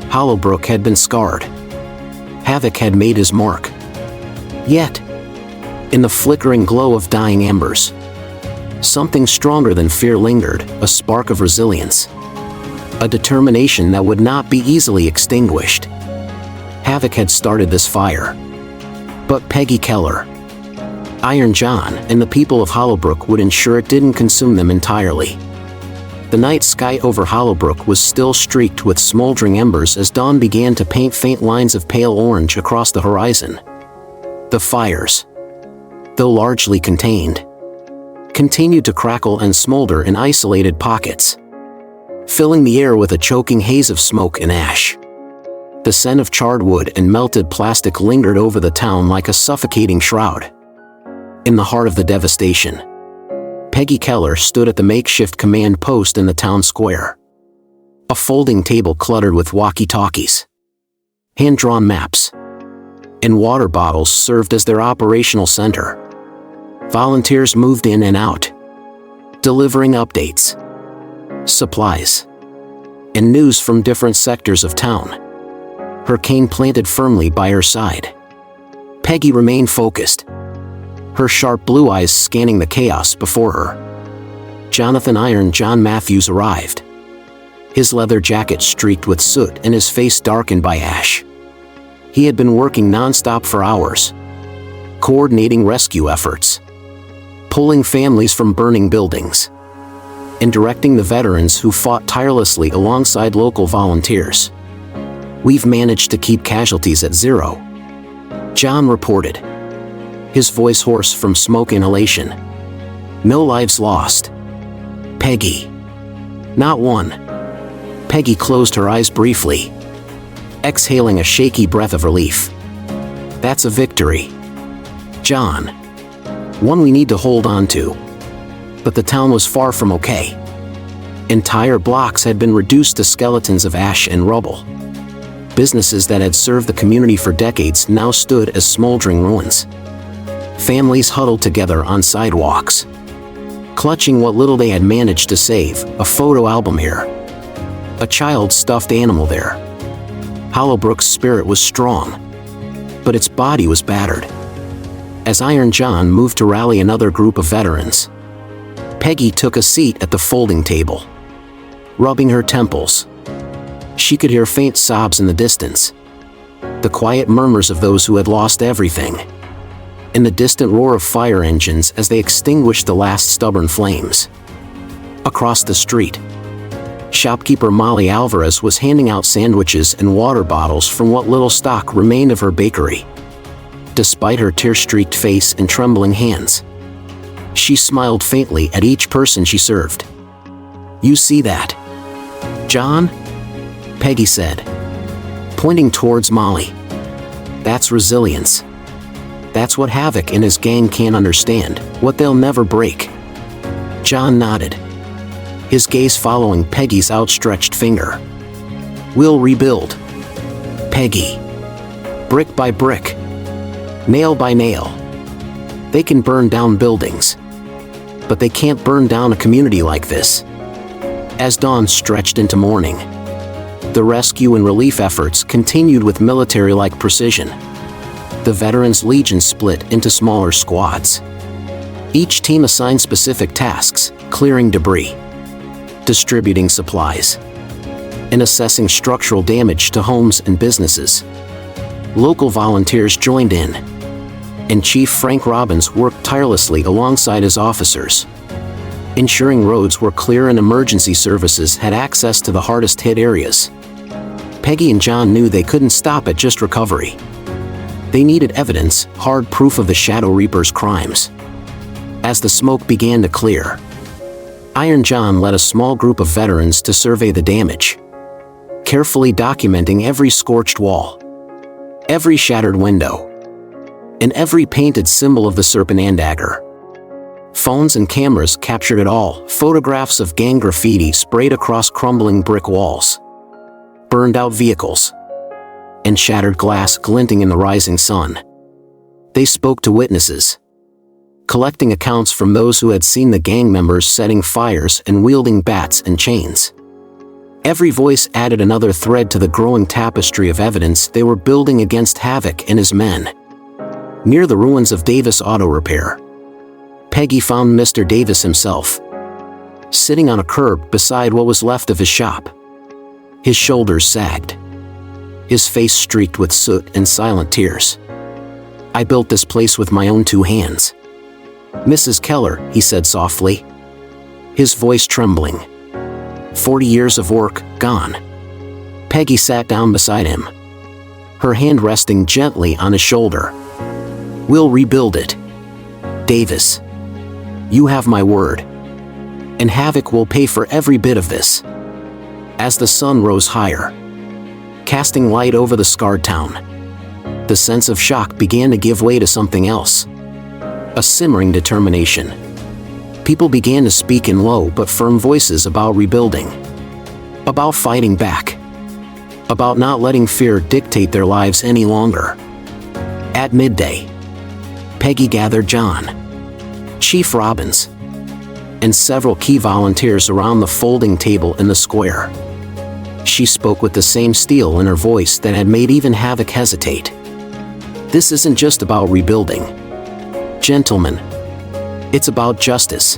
Hollowbrook had been scarred. Havoc had made his mark. Yet, in the flickering glow of dying embers, something stronger than fear lingered, a spark of resilience, a determination that would not be easily extinguished. Havoc had started this fire, but Maggie Keller, Iron John, and the people of Hollowbrook would ensure it didn't consume them entirely. The night sky over Hollowbrook was still streaked with smoldering embers as dawn began to paint faint lines of pale orange across the horizon. The fires, though largely contained, continued to crackle and smolder in isolated pockets, filling the air with a choking haze of smoke and ash. The scent of charred wood and melted plastic lingered over the town like a suffocating shroud. In the heart of the devastation, Maggie Keller stood at the makeshift command post in the town square. A folding table cluttered with walkie-talkies, hand-drawn maps, and water bottles served as their operational center. Volunteers moved in and out, delivering updates, supplies, and news from different sectors of town. Her cane planted firmly by her side, Peggy remained focused, her sharp blue eyes scanning the chaos before her. Jonathan "Iron John" Matthews arrived, his leather jacket streaked with soot and his face darkened by ash. He had been working non-stop for hours, coordinating rescue efforts, pulling families from burning buildings, and directing the veterans who fought tirelessly alongside local volunteers. "We've managed to keep casualties at 0, John reported, his voice hoarse from smoke inhalation. "No lives lost. Peggy." "Not one." Peggy closed her eyes briefly, exhaling a shaky breath of relief. "That's a victory, John. One we need to hold on to." But the town was far from okay. Entire blocks had been reduced to skeletons of ash and rubble. Businesses that had served the community for decades now stood as smoldering ruins. Families huddled together on sidewalks, clutching what little they had managed to save, a photo album here, a child's stuffed animal there. Hollowbrook's spirit was strong, but its body was battered. As Iron John moved to rally another group of veterans, Peggy took a seat at the folding table, rubbing her temples. She could hear faint sobs in the distance, the quiet murmurs of those who had lost everything, and the distant roar of fire engines as they extinguished the last stubborn flames. Across the street, shopkeeper Molly Alvarez was handing out sandwiches and water bottles from what little stock remained of her bakery. Despite her tear-streaked face and trembling hands, she smiled faintly at each person she served. "You see that, John?" Peggy said, pointing towards Molly. "That's resilience. That's what Havoc and his gang can't understand, what they'll never break." John nodded, his gaze following Peggy's outstretched finger. "We'll rebuild, Peggy. Brick by brick, nail by nail. They can burn down buildings, but they can't burn down a community like this." As dawn stretched into morning, the rescue and relief efforts continued with military-like precision. The Veterans Legion split into smaller squads. Each team assigned specific tasks, clearing debris, distributing supplies, and assessing structural damage to homes and businesses. Local volunteers joined in, and Chief Frank Robbins worked tirelessly alongside his officers, ensuring roads were clear and emergency services had access to the hardest-hit areas. Peggy and John knew they couldn't stop at just recovery. They needed evidence, hard proof of the Shadow Reaper's crimes. As the smoke began to clear, Iron John led a small group of veterans to survey the damage, carefully documenting every scorched wall, every shattered window, and every painted symbol of the serpent and dagger. Phones and cameras captured it all, photographs of gang graffiti sprayed across crumbling brick walls, burned-out vehicles, and shattered glass glinting in the rising sun. They spoke to witnesses, collecting accounts from those who had seen the gang members setting fires and wielding bats and chains. Every voice added another thread to the growing tapestry of evidence they were building against Havoc and his men. Near the ruins of Davis Auto Repair, Peggy found Mr. Davis himself, sitting on a curb beside what was left of his shop. His shoulders sagged, his face streaked with soot and silent tears. "I built this place with my own 2 hands, Mrs. Keller," he said softly, his voice trembling. 40 years of work, gone. Peggy sat down beside him, her hand resting gently on his shoulder. "We'll rebuild it, Davis. You have my word. And Havoc will pay for every bit of this." As the sun rose higher, casting light over the scarred town, the sense of shock began to give way to something else, a simmering determination. People began to speak in low but firm voices about rebuilding, about fighting back, about not letting fear dictate their lives any longer. At midday, Peggy gathered John, Chief Robbins, and several key volunteers around the folding table in the square. She spoke with the same steel in her voice that had made even Havoc hesitate. "This isn't just about rebuilding, gentlemen. It's about justice.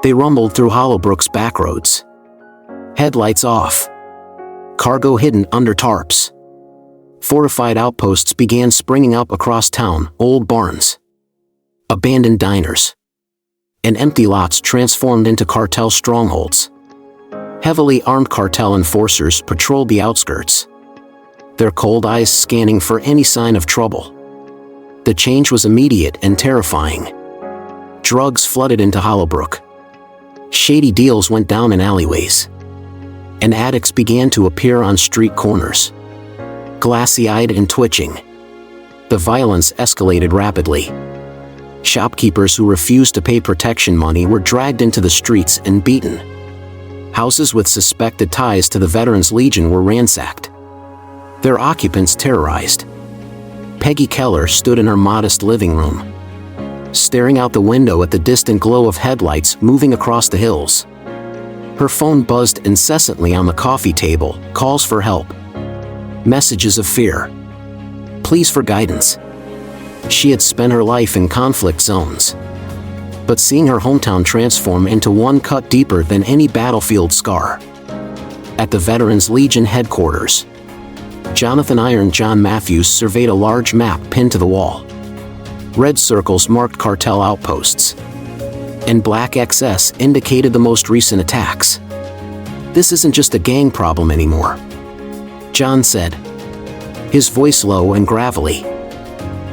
They rumbled through Hollowbrook's backroads. Headlights off. Cargo hidden under tarps. Fortified outposts began springing up across town, old barns, abandoned diners, and empty lots transformed into cartel strongholds. Heavily armed cartel enforcers patrolled the outskirts, their cold eyes scanning for any sign of trouble. The change was immediate and terrifying. Drugs flooded into Hollowbrook. Shady deals went down in alleyways, and addicts began to appear on street corners. Glassy-eyed and twitching, the violence escalated rapidly. Shopkeepers who refused to pay protection money were dragged into the streets and beaten. Houses with suspected ties to the Veterans Legion were ransacked, their occupants terrorized. Maggie Keller stood in her modest living room, staring out the window at the distant glow of headlights moving across the hills. Her phone buzzed incessantly on the coffee table, calls for help, messages of fear, pleas for guidance. She had spent her life in conflict zones, but seeing her hometown transform into one cut deeper than any battlefield scar. At the Veterans Legion headquarters, Jonathan Iron John Matthews surveyed a large map pinned to the wall. Red circles marked cartel outposts, and black XS indicated the most recent attacks. This isn't just a gang problem anymore, John said, his voice low and gravelly.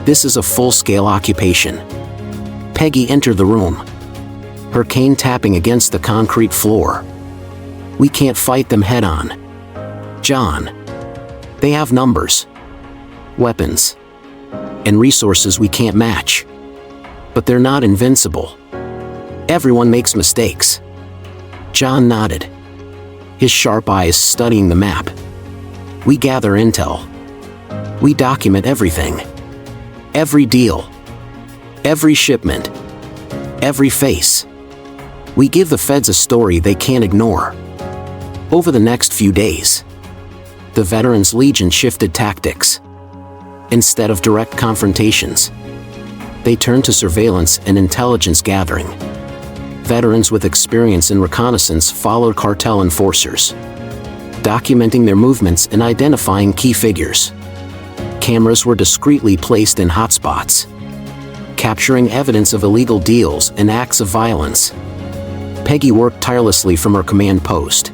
This is a full-scale occupation. Maggie entered the room, her cane tapping against the concrete floor. We can't fight them head-on, John. They have numbers, weapons, and resources we can't match. But they're not invincible. Everyone makes mistakes. John nodded, his sharp eyes studying the map. We gather intel. We document everything. Every deal. Every shipment. Every face. We give the feds a story they can't ignore. Over the next few days, the Veterans Legion shifted tactics. Instead of direct confrontations, they turned to surveillance and intelligence gathering. Veterans with experience in reconnaissance followed cartel enforcers, documenting their movements and identifying key figures. Cameras were discreetly placed in hotspots, capturing evidence of illegal deals and acts of violence. Maggie worked tirelessly from her command post,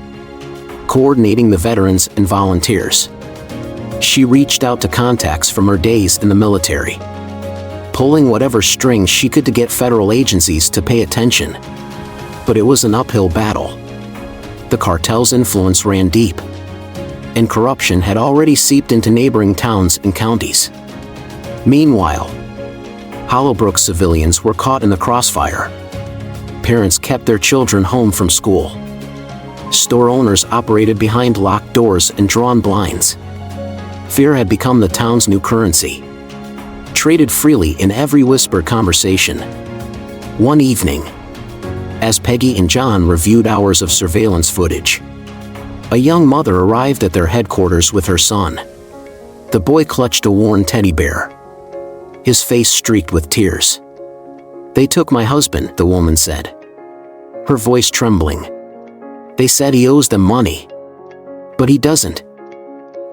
coordinating the veterans and volunteers. She reached out to contacts from her days in the military, pulling whatever strings she could to get federal agencies to pay attention. But it was an uphill battle. The cartel's influence ran deep, and corruption had already seeped into neighboring towns and counties. Meanwhile, Hollowbrook civilians were caught in the crossfire. Parents kept their children home from school. Store owners operated behind locked doors and drawn blinds. Fear had become the town's new currency, traded freely in every whispered conversation. One evening, as Maggie and John reviewed hours of surveillance footage, a young mother arrived at their headquarters with her son. The boy clutched a worn teddy bear, his face streaked with tears. They took my husband, the woman said, her voice trembling. They said he owes them money, but he doesn't.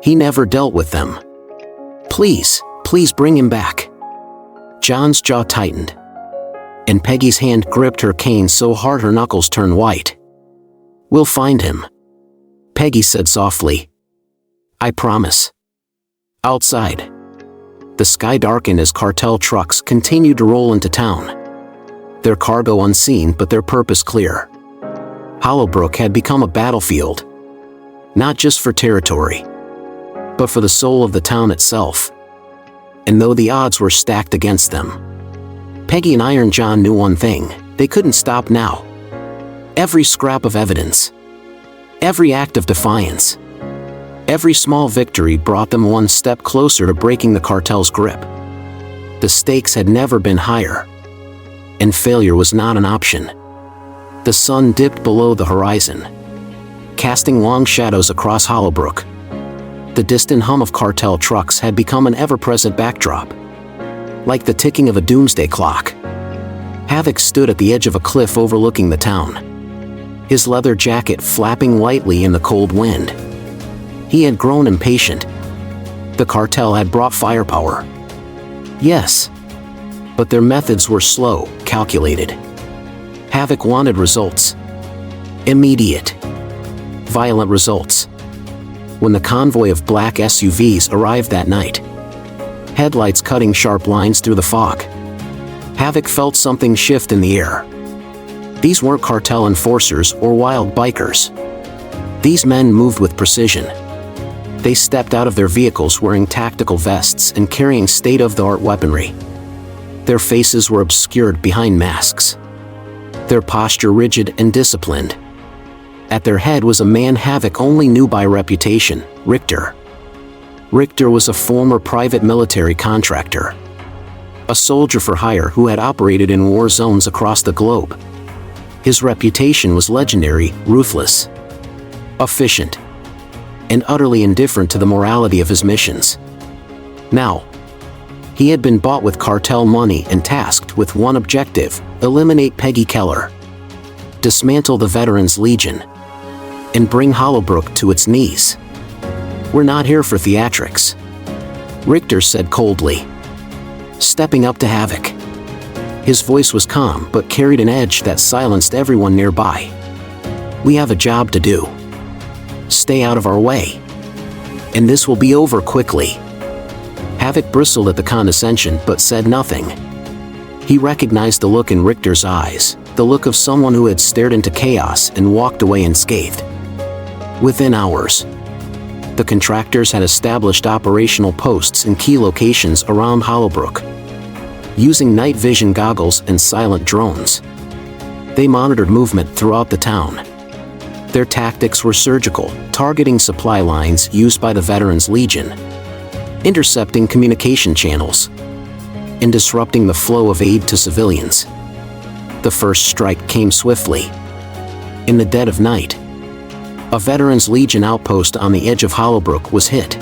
He never dealt with them. Please, please bring him back. John's jaw tightened, and Peggy's hand gripped her cane so hard her knuckles turned white. We'll find him, Maggie said softly. I promise. Outside, the sky darkened as cartel trucks continued to roll into town, their cargo unseen but their purpose clear. Hollowbrook had become a battlefield, not just for territory, but for the soul of the town itself. And though the odds were stacked against them, Maggie and Iron John knew one thing: they couldn't stop now. Every scrap of evidence, every act of defiance, every small victory brought them one step closer to breaking the cartel's grip. The stakes had never been higher, and failure was not an option. The sun dipped below the horizon, casting long shadows across Hollowbrook. The distant hum of cartel trucks had become an ever-present backdrop, like the ticking of a doomsday clock. Havoc stood at the edge of a cliff overlooking the town, his leather jacket flapping lightly in the cold wind. He had grown impatient. The cartel had brought firepower. Yes, but their methods were slow, calculated. Havoc wanted results. Immediate, violent results. When the convoy of black SUVs arrived that night, headlights cutting sharp lines through the fog, Havoc felt something shift in the air. These weren't cartel enforcers or wild bikers. These men moved with precision. They stepped out of their vehicles wearing tactical vests and carrying state-of-the-art weaponry. Their faces were obscured behind masks, their posture rigid and disciplined. At their head was a man Havoc only knew by reputation, Richter. Richter was a former private military contractor, a soldier for hire who had operated in war zones across the globe. His reputation was legendary, ruthless, efficient, and utterly indifferent to the morality of his missions. Now, he had been bought with cartel money and tasked with one objective: eliminate Maggie Keller, dismantle the Veterans Legion, and bring Hollowbrook to its knees. "We're not here for theatrics," Richter said coldly, stepping up to Havoc. His voice was calm but carried an edge that silenced everyone nearby. "We have a job to do. Stay out of our way, and this will be over quickly." Havoc bristled at the condescension but said nothing. He recognized the look in Richter's eyes, the look of someone who had stared into chaos and walked away unscathed. Within hours, the contractors had established operational posts in key locations around Hollowbrook. Using night vision goggles and silent drones, they monitored movement throughout the town. Their tactics were surgical, targeting supply lines used by the Veterans Legion, intercepting communication channels, and disrupting the flow of aid to civilians. The first strike came swiftly. In the dead of night, a Veterans Legion outpost on the edge of Hollowbrook was hit.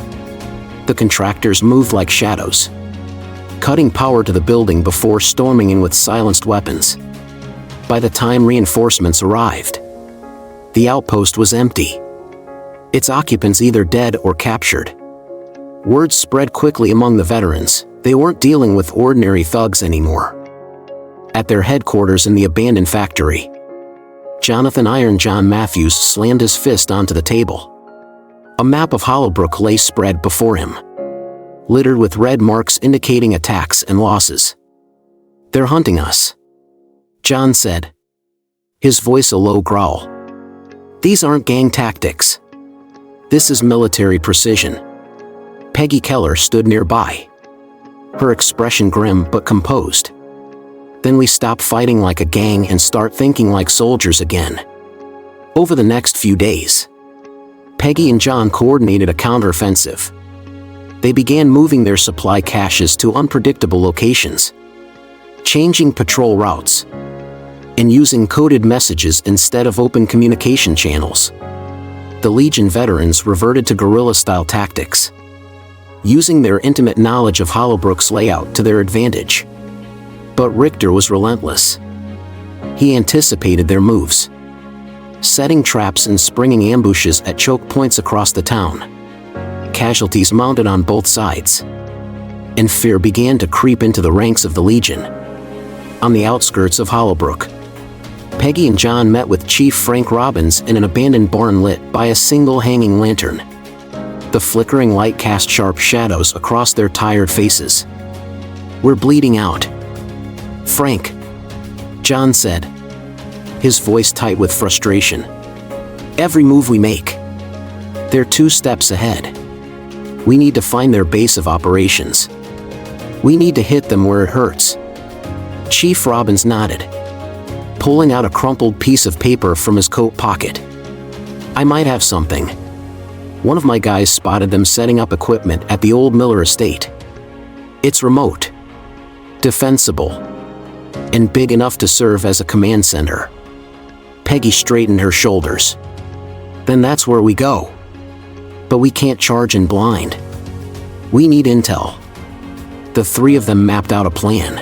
The contractors moved like shadows, cutting power to the building before storming in with silenced weapons. By the time reinforcements arrived, the outpost was empty, its occupants either dead or captured. Word spread quickly among the veterans: they weren't dealing with ordinary thugs anymore. At their headquarters in the abandoned factory, Jonathan Iron John Matthews slammed his fist onto the table. A map of Hollowbrook lay spread before him, littered with red marks indicating attacks and losses. "They're hunting us," John said, his voice a low growl. "These aren't gang tactics. This is military precision." Maggie Keller stood nearby, her expression grim but composed. "Then we stop fighting like a gang and start thinking like soldiers again." Over the next few days, Peggy and John coordinated a counteroffensive. They began moving their supply caches to unpredictable locations, changing patrol routes, and using coded messages instead of open communication channels. The Legion veterans reverted to guerrilla-style tactics, using their intimate knowledge of Hollowbrook's layout to their advantage. But Richter was relentless. He anticipated their moves, setting traps and springing ambushes at choke points across the town. Casualties mounted on both sides, and fear began to creep into the ranks of the Legion. On the outskirts of Hollowbrook, Peggy and John met with Chief Frank Robbins in an abandoned barn lit by a single hanging lantern. The flickering light cast sharp shadows across their tired faces. "We're bleeding out, Frank," John said, his voice tight with frustration. "Every move we make, they're 2 steps ahead. We need to find their base of operations. We need to hit them where it hurts." Chief Robbins nodded, pulling out a crumpled piece of paper from his coat pocket. "I might have something. One of my guys spotted them setting up equipment at the old Miller estate. It's remote, defensible, and big enough to serve as a command center." Peggy straightened her shoulders. "Then that's where we go. But we can't charge in blind. We need intel." The 3 of them mapped out a plan,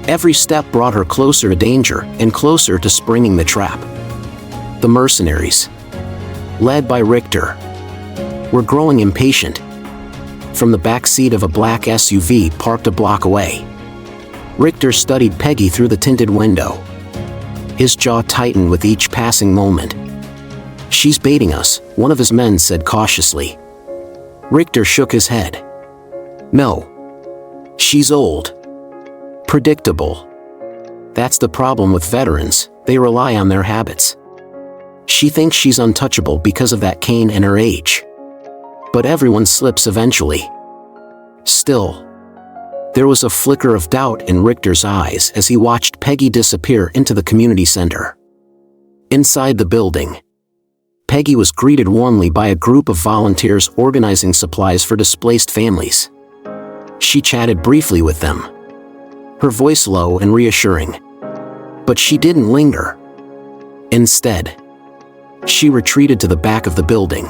Every step brought her closer to danger and closer to springing the trap. The mercenaries, led by Richter, were growing impatient. From the back seat of a black SUV parked a block away, Richter studied Peggy through the tinted window. His jaw tightened with each passing moment. "She's baiting us," one of his men said cautiously. Richter shook his head. "No. She's old. Predictable. That's the problem with veterans, they rely on their habits. She thinks she's untouchable because of that cane and her age. But everyone slips eventually." Still, there was a flicker of doubt in Richter's eyes as he watched Peggy disappear into the community center. Inside the building, Peggy was greeted warmly by a group of volunteers organizing supplies for displaced families. She chatted briefly with them, her voice low and reassuring. But she didn't linger. Instead, she retreated to the back of the building,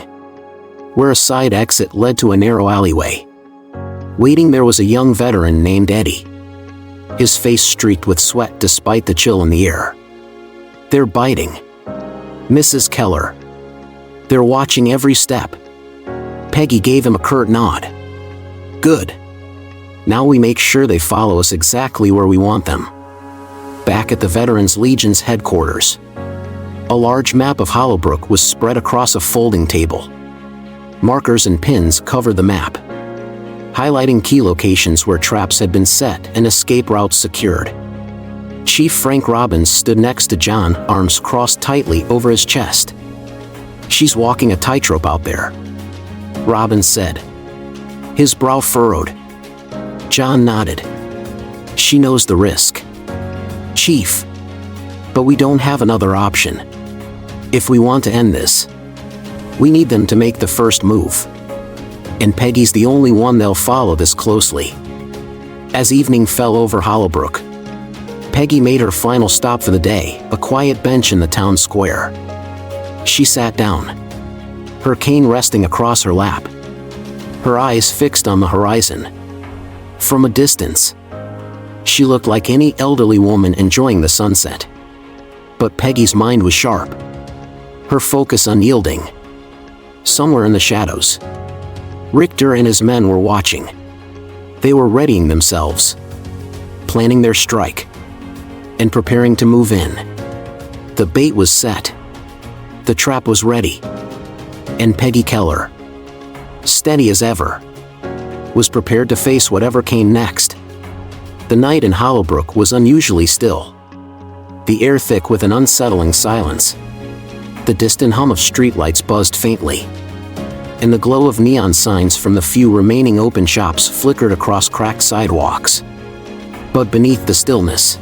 where a side exit led to a narrow alleyway. Waiting there was a young veteran named Eddie, his face streaked with sweat despite the chill in the air. "They're biting. Mrs. Keller. They're watching every step." Peggy gave him a curt nod. "Good. Now we make sure they follow us exactly where we want them." Back at the Veterans Legion's headquarters, a large map of Hollowbrook was spread across a folding table. Markers and pins covered the map, highlighting key locations where traps had been set and escape routes secured. Chief Frank Robbins stood next to John, arms crossed tightly over his chest. "She's walking a tightrope out there," Robbins said, his brow furrowed. John nodded. "She knows the risk, Chief. But we don't have another option. If we want to end this, we need them to make the first move. And Peggy's the only one they'll follow this closely." As evening fell over Hollowbrook, Peggy made her final stop for the day, a quiet bench in the town square. She sat down, her cane resting across her lap, her eyes fixed on the horizon. From a distance, she looked like any elderly woman enjoying the sunset. But Peggy's mind was sharp, her focus unyielding. Somewhere in the shadows, Richter and his men were watching. They were readying themselves, planning their strike, and preparing to move in. The bait was set. The trap was ready. And Peggy Keller, steady as ever, was prepared to face whatever came next. The night in Hollowbrook was unusually still, the air thick with an unsettling silence. The distant hum of streetlights buzzed faintly, and the glow of neon signs from the few remaining open shops flickered across cracked sidewalks. But beneath the stillness,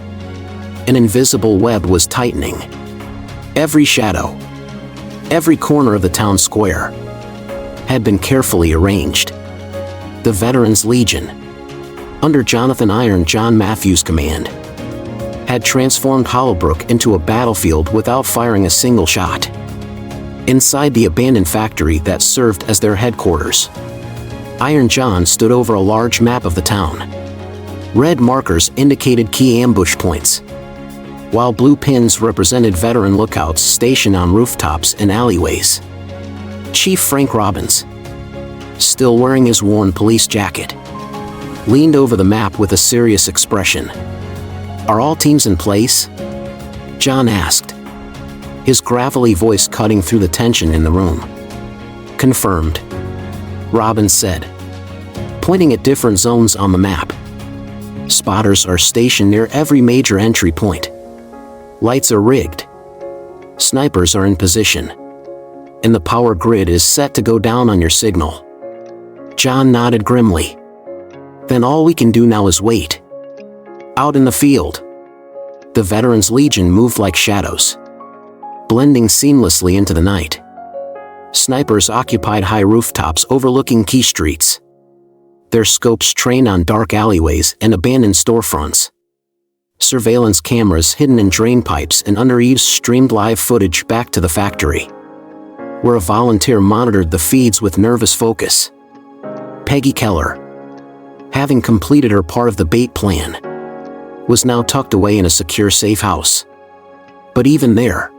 an invisible web was tightening. Every shadow, every corner of the town square, had been carefully arranged. The Veterans Legion, under Jonathan "Iron John" Matthews' command, had transformed Hollowbrook into a battlefield without firing a single shot. Inside the abandoned factory that served as their headquarters, Iron John stood over a large map of the town. Red markers indicated key ambush points, while blue pins represented veteran lookouts stationed on rooftops and alleyways. Chief Frank Robbins, still wearing his worn police jacket, leaned over the map with a serious expression. "Are all teams in place?" John asked, his gravelly voice cutting through the tension in the room. "Confirmed," Robbins said, pointing at different zones on the map. "Spotters are stationed near every major entry point. Lights are rigged. Snipers are in position. And the power grid is set to go down on your signal." John nodded grimly. "Then all we can do now is wait." Out in the field, the Veterans Legion moved like shadows, blending seamlessly into the night. Snipers occupied high rooftops overlooking key streets, their scopes trained on dark alleyways and abandoned storefronts. Surveillance cameras hidden in drain pipes and under eaves streamed live footage back to the factory, where a volunteer monitored the feeds with nervous focus. Peggy Keller, having completed her part of the bait plan, was now tucked away in a secure safe house. But even there,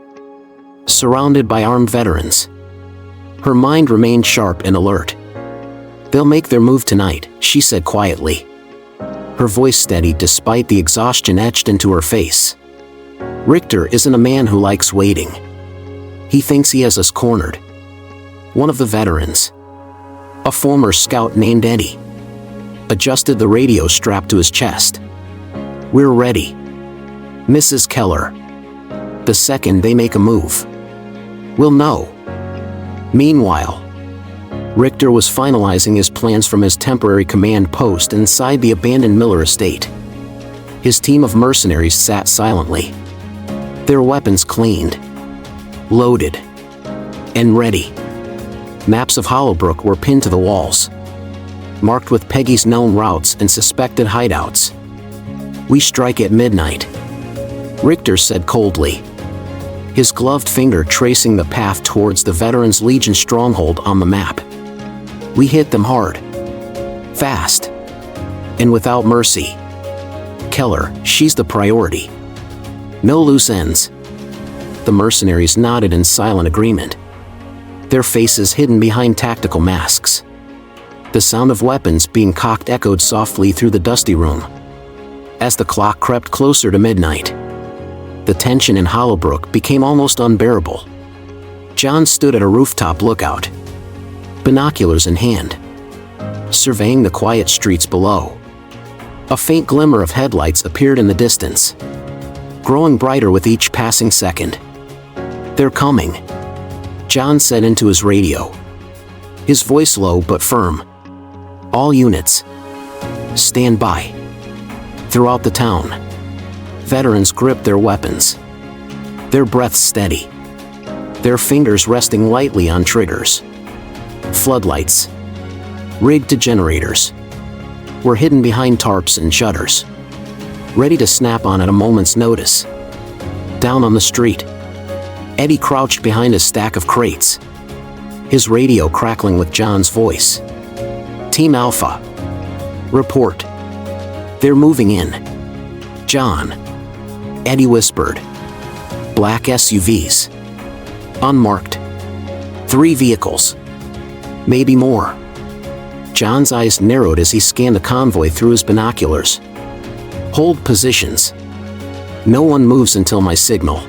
surrounded by armed veterans, her mind remained sharp and alert. "They'll make their move tonight," she said quietly. Her voice steadied despite the exhaustion etched into her face. "Richter isn't a man who likes waiting. He thinks he has us cornered." One of the veterans, a former scout named Eddie, adjusted the radio strap to his chest. "We're ready, Mrs. Keller. The second they make a move, we'll know." Meanwhile, Richter was finalizing his plans from his temporary command post inside the abandoned Miller estate. His team of mercenaries sat silently, their weapons cleaned, loaded, and ready. Maps of Hollowbrook were pinned to the walls, marked with Peggy's known routes and suspected hideouts. "We strike at midnight," Richter said coldly, his gloved finger tracing the path towards the Veterans Legion stronghold on the map. "We hit them hard, fast, and without mercy. Keller, she's the priority. No loose ends." The mercenaries nodded in silent agreement, their faces hidden behind tactical masks. The sound of weapons being cocked echoed softly through the dusty room. As the clock crept closer to midnight, the tension in Hollowbrook became almost unbearable. John stood at a rooftop lookout, binoculars in hand, surveying the quiet streets below. A faint glimmer of headlights appeared in the distance, growing brighter with each passing second. "They're coming," John said into his radio, his voice low but firm. "All units, stand by." Throughout the town, veterans gripped their weapons, their breaths steady, their fingers resting lightly on triggers. Floodlights, rigged to generators, were hidden behind tarps and shutters, ready to snap on at a moment's notice. Down on the street, Eddie crouched behind a stack of crates, his radio crackling with John's voice. "Team Alpha, report. They're moving in." "John," Eddie whispered. "Black SUVs. Unmarked. 3 vehicles. Maybe more." John's eyes narrowed as he scanned the convoy through his binoculars. "Hold positions. No one moves until my signal."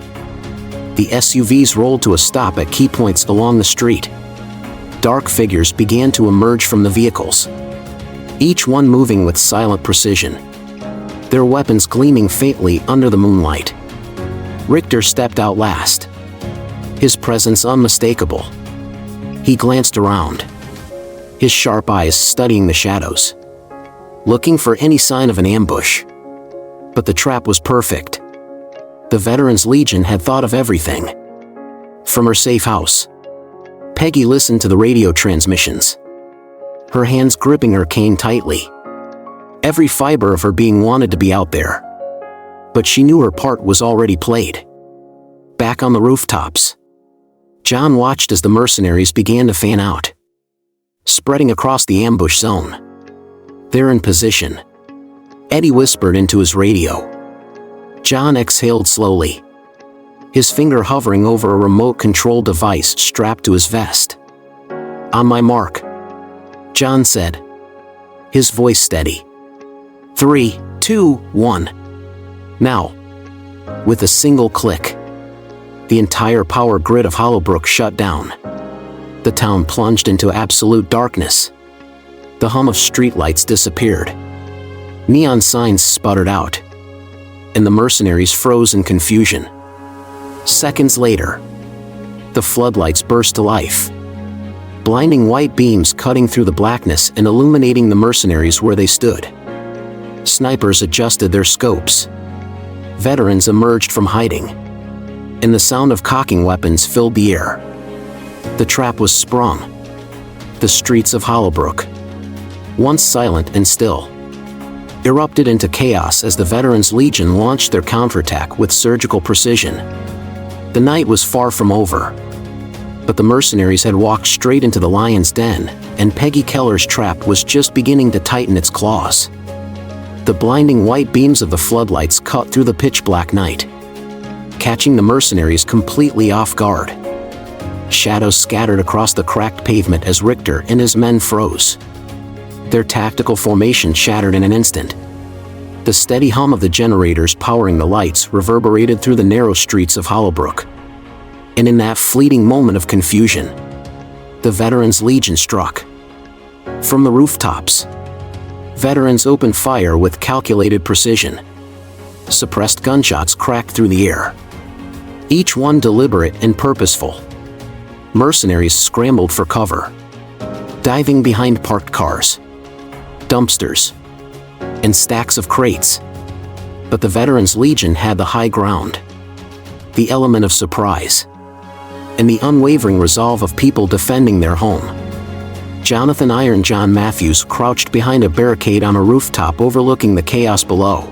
The SUVs rolled to a stop at key points along the street. Dark figures began to emerge from the vehicles, each one moving with silent precision, their weapons gleaming faintly under the moonlight. Richter stepped out last, his presence unmistakable. He glanced around, his sharp eyes studying the shadows, looking for any sign of an ambush. But the trap was perfect. The Veterans Legion had thought of everything. From her safe house, Peggy listened to the radio transmissions, her hands gripping her cane tightly. Every fiber of her being wanted to be out there. But she knew her part was already played. Back on the rooftops, John watched as the mercenaries began to fan out, spreading across the ambush zone. "They're in position," Eddie whispered into his radio. John exhaled slowly, his finger hovering over a remote control device strapped to his vest. "On my mark," John said, his voice steady. 3, 2, 1. Now. With a single click, the entire power grid of Hollowbrook shut down. The town plunged into absolute darkness. The hum of streetlights disappeared. Neon signs sputtered out, and the mercenaries froze in confusion. Seconds later, the floodlights burst to life, blinding white beams cutting through the blackness and illuminating the mercenaries where they stood. Snipers adjusted their scopes. Veterans emerged from hiding, and the sound of cocking weapons filled the air. The trap was sprung. The streets of Hollowbrook, once silent and still, erupted into chaos as the Veterans Legion launched their counterattack with surgical precision. The night was far from over, but the mercenaries had walked straight into the lion's den, and Peggy Keller's trap was just beginning to tighten its claws. The blinding white beams of the floodlights cut through the pitch-black night, catching the mercenaries completely off guard. Shadows scattered across the cracked pavement as Richter and his men froze. Their tactical formation shattered in an instant. The steady hum of the generators powering the lights reverberated through the narrow streets of Hollowbrook. And in that fleeting moment of confusion, the Veterans Legion struck. From the rooftops, veterans opened fire with calculated precision. Suppressed gunshots cracked through the air, each one deliberate and purposeful. Mercenaries scrambled for cover, diving behind parked cars, dumpsters, and stacks of crates. But the Veterans Legion had the high ground, the element of surprise, and the unwavering resolve of people defending their home. Jonathan Iron John Matthews crouched behind a barricade on a rooftop overlooking the chaos below.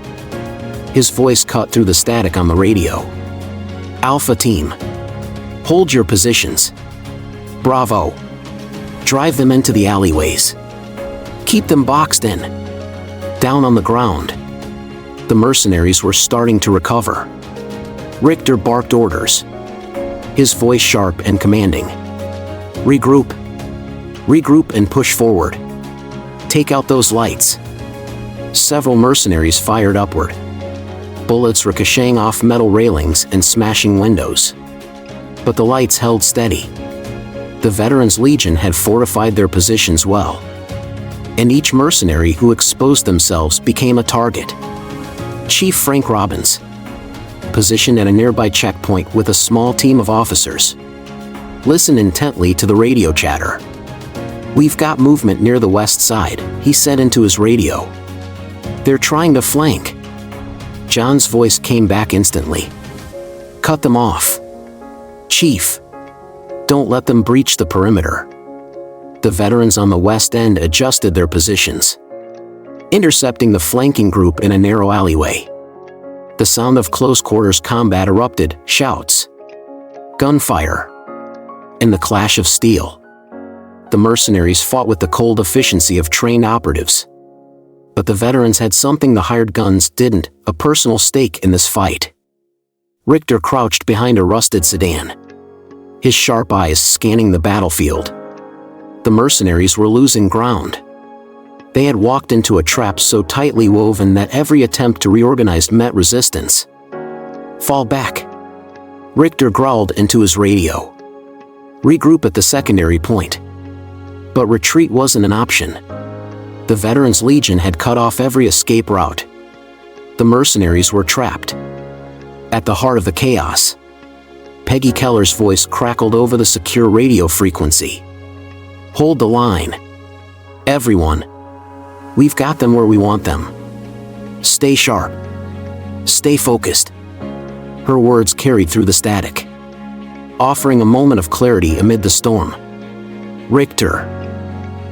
His voice cut through the static on the radio. "Alpha Team, hold your positions. Bravo. Drive them into the alleyways. Keep them boxed in." Down on the ground, the mercenaries were starting to recover. Richter barked orders, his voice sharp and commanding. "Regroup. Regroup and push forward. Take out those lights." Several mercenaries fired upward, bullets ricocheting off metal railings and smashing windows. But the lights held steady. The Veterans Legion had fortified their positions well, and each mercenary who exposed themselves became a target. Chief Frank Robbins, positioned at a nearby checkpoint with a small team of officers, listened intently to the radio chatter. "We've got movement near the west side," he said into his radio. "They're trying to flank." John's voice came back instantly. "Cut them off. Chief, don't let them breach the perimeter." The veterans on the west end adjusted their positions, intercepting the flanking group in a narrow alleyway. The sound of close-quarters combat erupted, shouts, gunfire, and the clash of steel. The mercenaries fought with the cold efficiency of trained operatives. But the veterans had something the hired guns didn't, a personal stake in this fight. Richter crouched behind a rusted sedan, his sharp eyes scanning the battlefield. The mercenaries were losing ground. They had walked into a trap so tightly woven that every attempt to reorganize met resistance. "Fall back," Richter growled into his radio. "Regroup at the secondary point." But retreat wasn't an option. The Veterans Legion had cut off every escape route. The mercenaries were trapped. At the heart of the chaos, Maggie Keller's voice crackled over the secure radio frequency. "Hold the line. Everyone. We've got them where we want them. Stay sharp. Stay focused." Her words carried through the static, offering a moment of clarity amid the storm. Richter,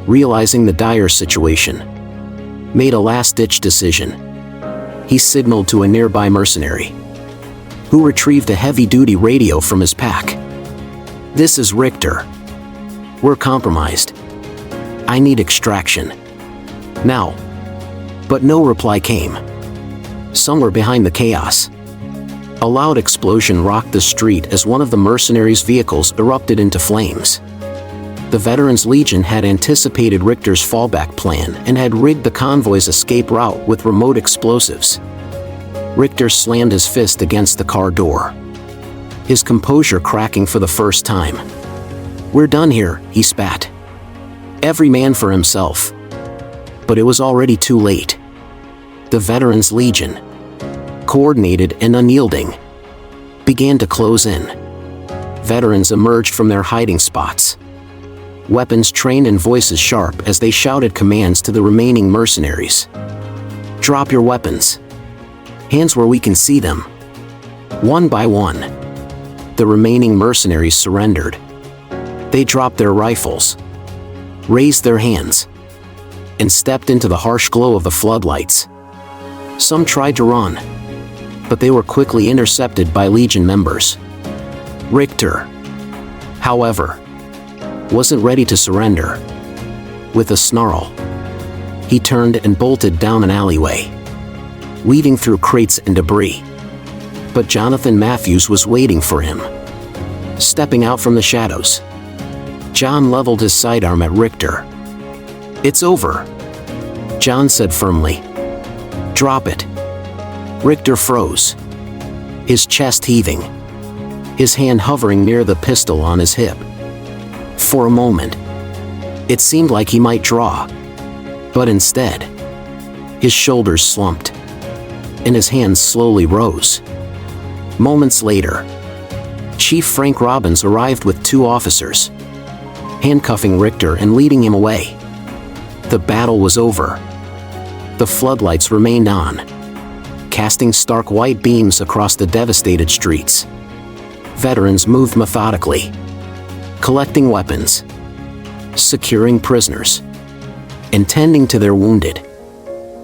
realizing the dire situation, made a last-ditch decision. He signaled to a nearby mercenary, who retrieved a heavy-duty radio from his pack. "This is Richter. We're compromised. I need extraction. Now." But no reply came. Somewhere behind the chaos, a loud explosion rocked the street as one of the mercenaries' vehicles erupted into flames. The Veterans Legion had anticipated Richter's fallback plan and had rigged the convoy's escape route with remote explosives. Richter slammed his fist against the car door, his composure cracking for the first time. "We're done here," he spat. "Every man for himself." But it was already too late. The Veterans Legion, coordinated and unyielding, began to close in. Veterans emerged from their hiding spots, weapons trained and voices sharp as they shouted commands to the remaining mercenaries. "Drop your weapons. Hands where we can see them." One by one, the remaining mercenaries surrendered. They dropped their rifles, raised their hands, and stepped into the harsh glow of the floodlights. Some tried to run, but they were quickly intercepted by Legion members. Richter, however, wasn't ready to surrender. With a snarl, he turned and bolted down an alleyway. weaving through crates and debris. But Jonathan Matthews was waiting for him. Stepping out from the shadows, John leveled his sidearm at Richter. "It's over," John said firmly. "Drop it." Richter froze, his chest heaving, his hand hovering near the pistol on his hip. For a moment, it seemed like he might draw, but instead, his shoulders slumped, and his hands slowly rose. Moments later, Chief Frank Robbins arrived with 2 officers, handcuffing Richter and leading him away. The battle was over. The floodlights remained on, casting stark white beams across the devastated streets. Veterans moved methodically, collecting weapons, securing prisoners, and tending to their wounded.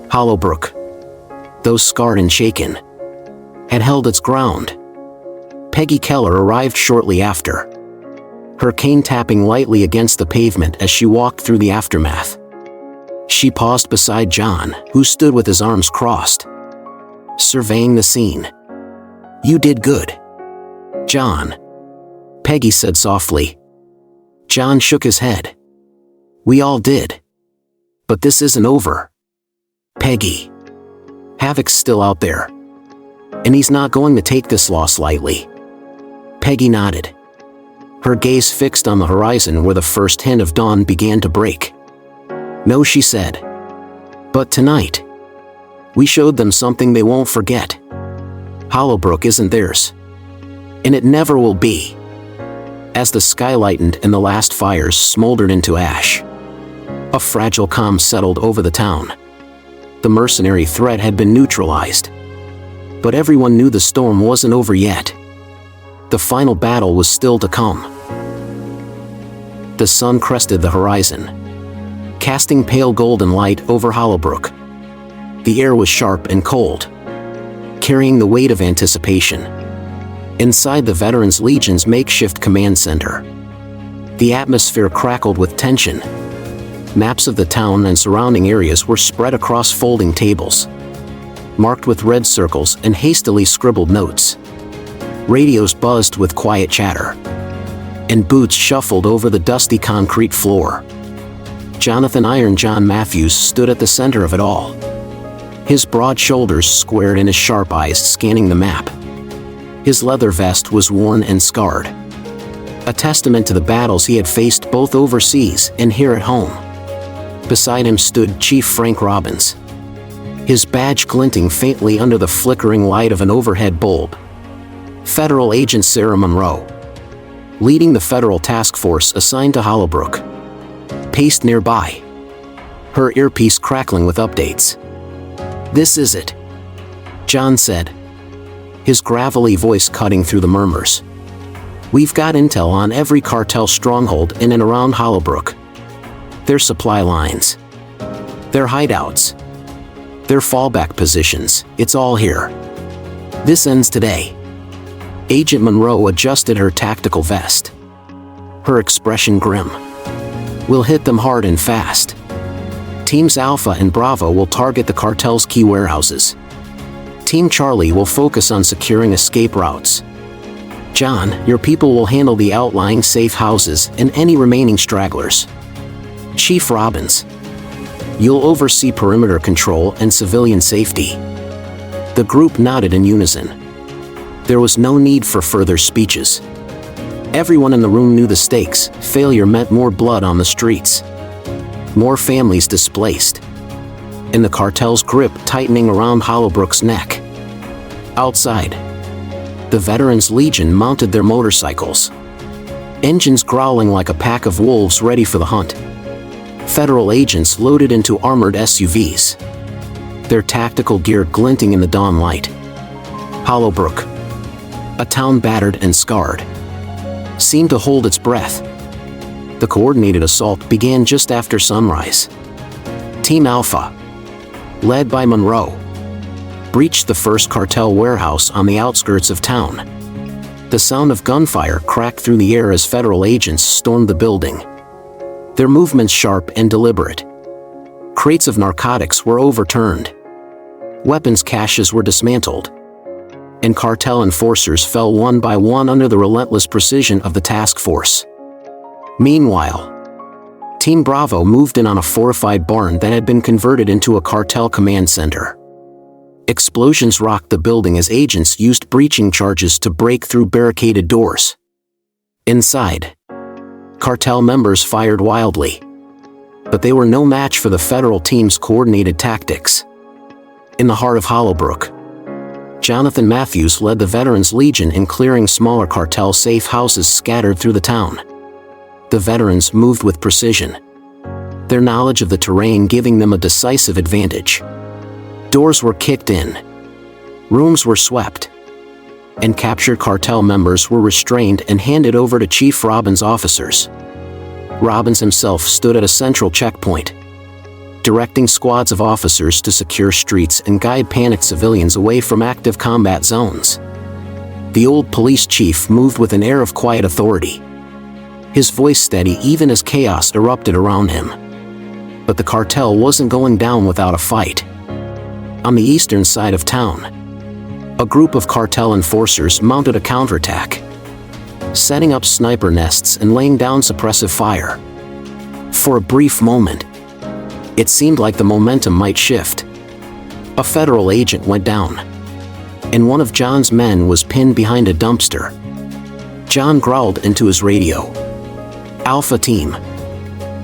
Hollowbrook, though scarred and shaken, had held its ground. Maggie Keller arrived shortly after, her cane tapping lightly against the pavement as she walked through the aftermath. She paused beside John, who stood with his arms crossed, surveying the scene. "You did good, John," Peggy said softly. John shook his head. "We all did. But this isn't over, Peggy. Havoc's still out there, and he's not going to take this loss lightly." Peggy nodded, her gaze fixed on the horizon where the first hint of dawn began to break. "No," she said. "But tonight, we showed them something they won't forget. Hollowbrook isn't theirs. And it never will be." As the sky lightened and the last fires smoldered into ash, a fragile calm settled over the town. The mercenary threat had been neutralized. But everyone knew the storm wasn't over yet. The final battle was still to come. The sun crested the horizon, casting pale golden light over Hollowbrook. The air was sharp and cold, carrying the weight of anticipation. Inside the Veterans Legion's makeshift command center, the atmosphere crackled with tension. Maps of the town and surrounding areas were spread across folding tables, marked with red circles and hastily scribbled notes. Radios buzzed with quiet chatter, and boots shuffled over the dusty concrete floor. Jonathan "Iron John" Matthews stood at the center of it all, his broad shoulders squared and his sharp eyes scanning the map. His leather vest was worn and scarred, a testament to the battles he had faced both overseas and here at home. Beside him stood Chief Frank Robbins, his badge glinting faintly under the flickering light of an overhead bulb. Federal Agent Sarah Monroe, leading the federal task force assigned to Hollowbrook, paced nearby, her earpiece crackling with updates. "This is it," John said, his gravelly voice cutting through the murmurs. "We've got intel on every cartel stronghold in and around Hollowbrook. Their supply lines, their hideouts, their fallback positions, it's all here. This ends today." Agent Monroe adjusted her tactical vest, her expression grim. "We'll hit them hard and fast. Teams Alpha and Bravo will target the cartel's key warehouses. Team Charlie will focus on securing escape routes. John, your people will handle the outlying safe houses and any remaining stragglers. Chief Robbins, you'll oversee perimeter control and civilian safety." The group nodded in unison. There was no need for further speeches. Everyone in the room knew the stakes. Failure meant more blood on the streets, more families displaced, and the cartel's grip tightening around Hollowbrook's neck. Outside, the Veterans Legion mounted their motorcycles, engines growling like a pack of wolves ready for the hunt. Federal agents loaded into armored SUVs, their tactical gear glinting in the dawn light. Hollowbrook, a town battered and scarred, seemed to hold its breath. The coordinated assault began just after sunrise. Team Alpha, led by Monroe, breached the first cartel warehouse on the outskirts of town. The sound of gunfire cracked through the air as federal agents stormed the building, their movements sharp and deliberate. Crates of narcotics were overturned, Weapons caches were dismantled, and cartel enforcers fell one by one under the relentless precision of the task force. Meanwhile, Team Bravo moved in on a fortified barn that had been converted into a cartel command center. Explosions rocked the building as agents used breaching charges to break through barricaded doors. Inside, cartel members fired wildly, but they were no match for the federal team's coordinated tactics. In the heart of Hollowbrook, Jonathan Matthews led the Veterans Legion in clearing smaller cartel safe houses scattered through the town. The veterans moved with precision, their knowledge of the terrain giving them a decisive advantage. Doors were kicked in, rooms were swept, and captured cartel members were restrained and handed over to Chief Robbins' officers. Robbins himself stood at a central checkpoint, directing squads of officers to secure streets and guide panicked civilians away from active combat zones. The old police chief moved with an air of quiet authority, his voice steady even as chaos erupted around him. But the cartel wasn't going down without a fight. On the eastern side of town, a group of cartel enforcers mounted a counterattack, setting up sniper nests and laying down suppressive fire. For a brief moment, it seemed like the momentum might shift. A federal agent went down, and one of John's men was pinned behind a dumpster. John growled into his radio. "Alpha Team,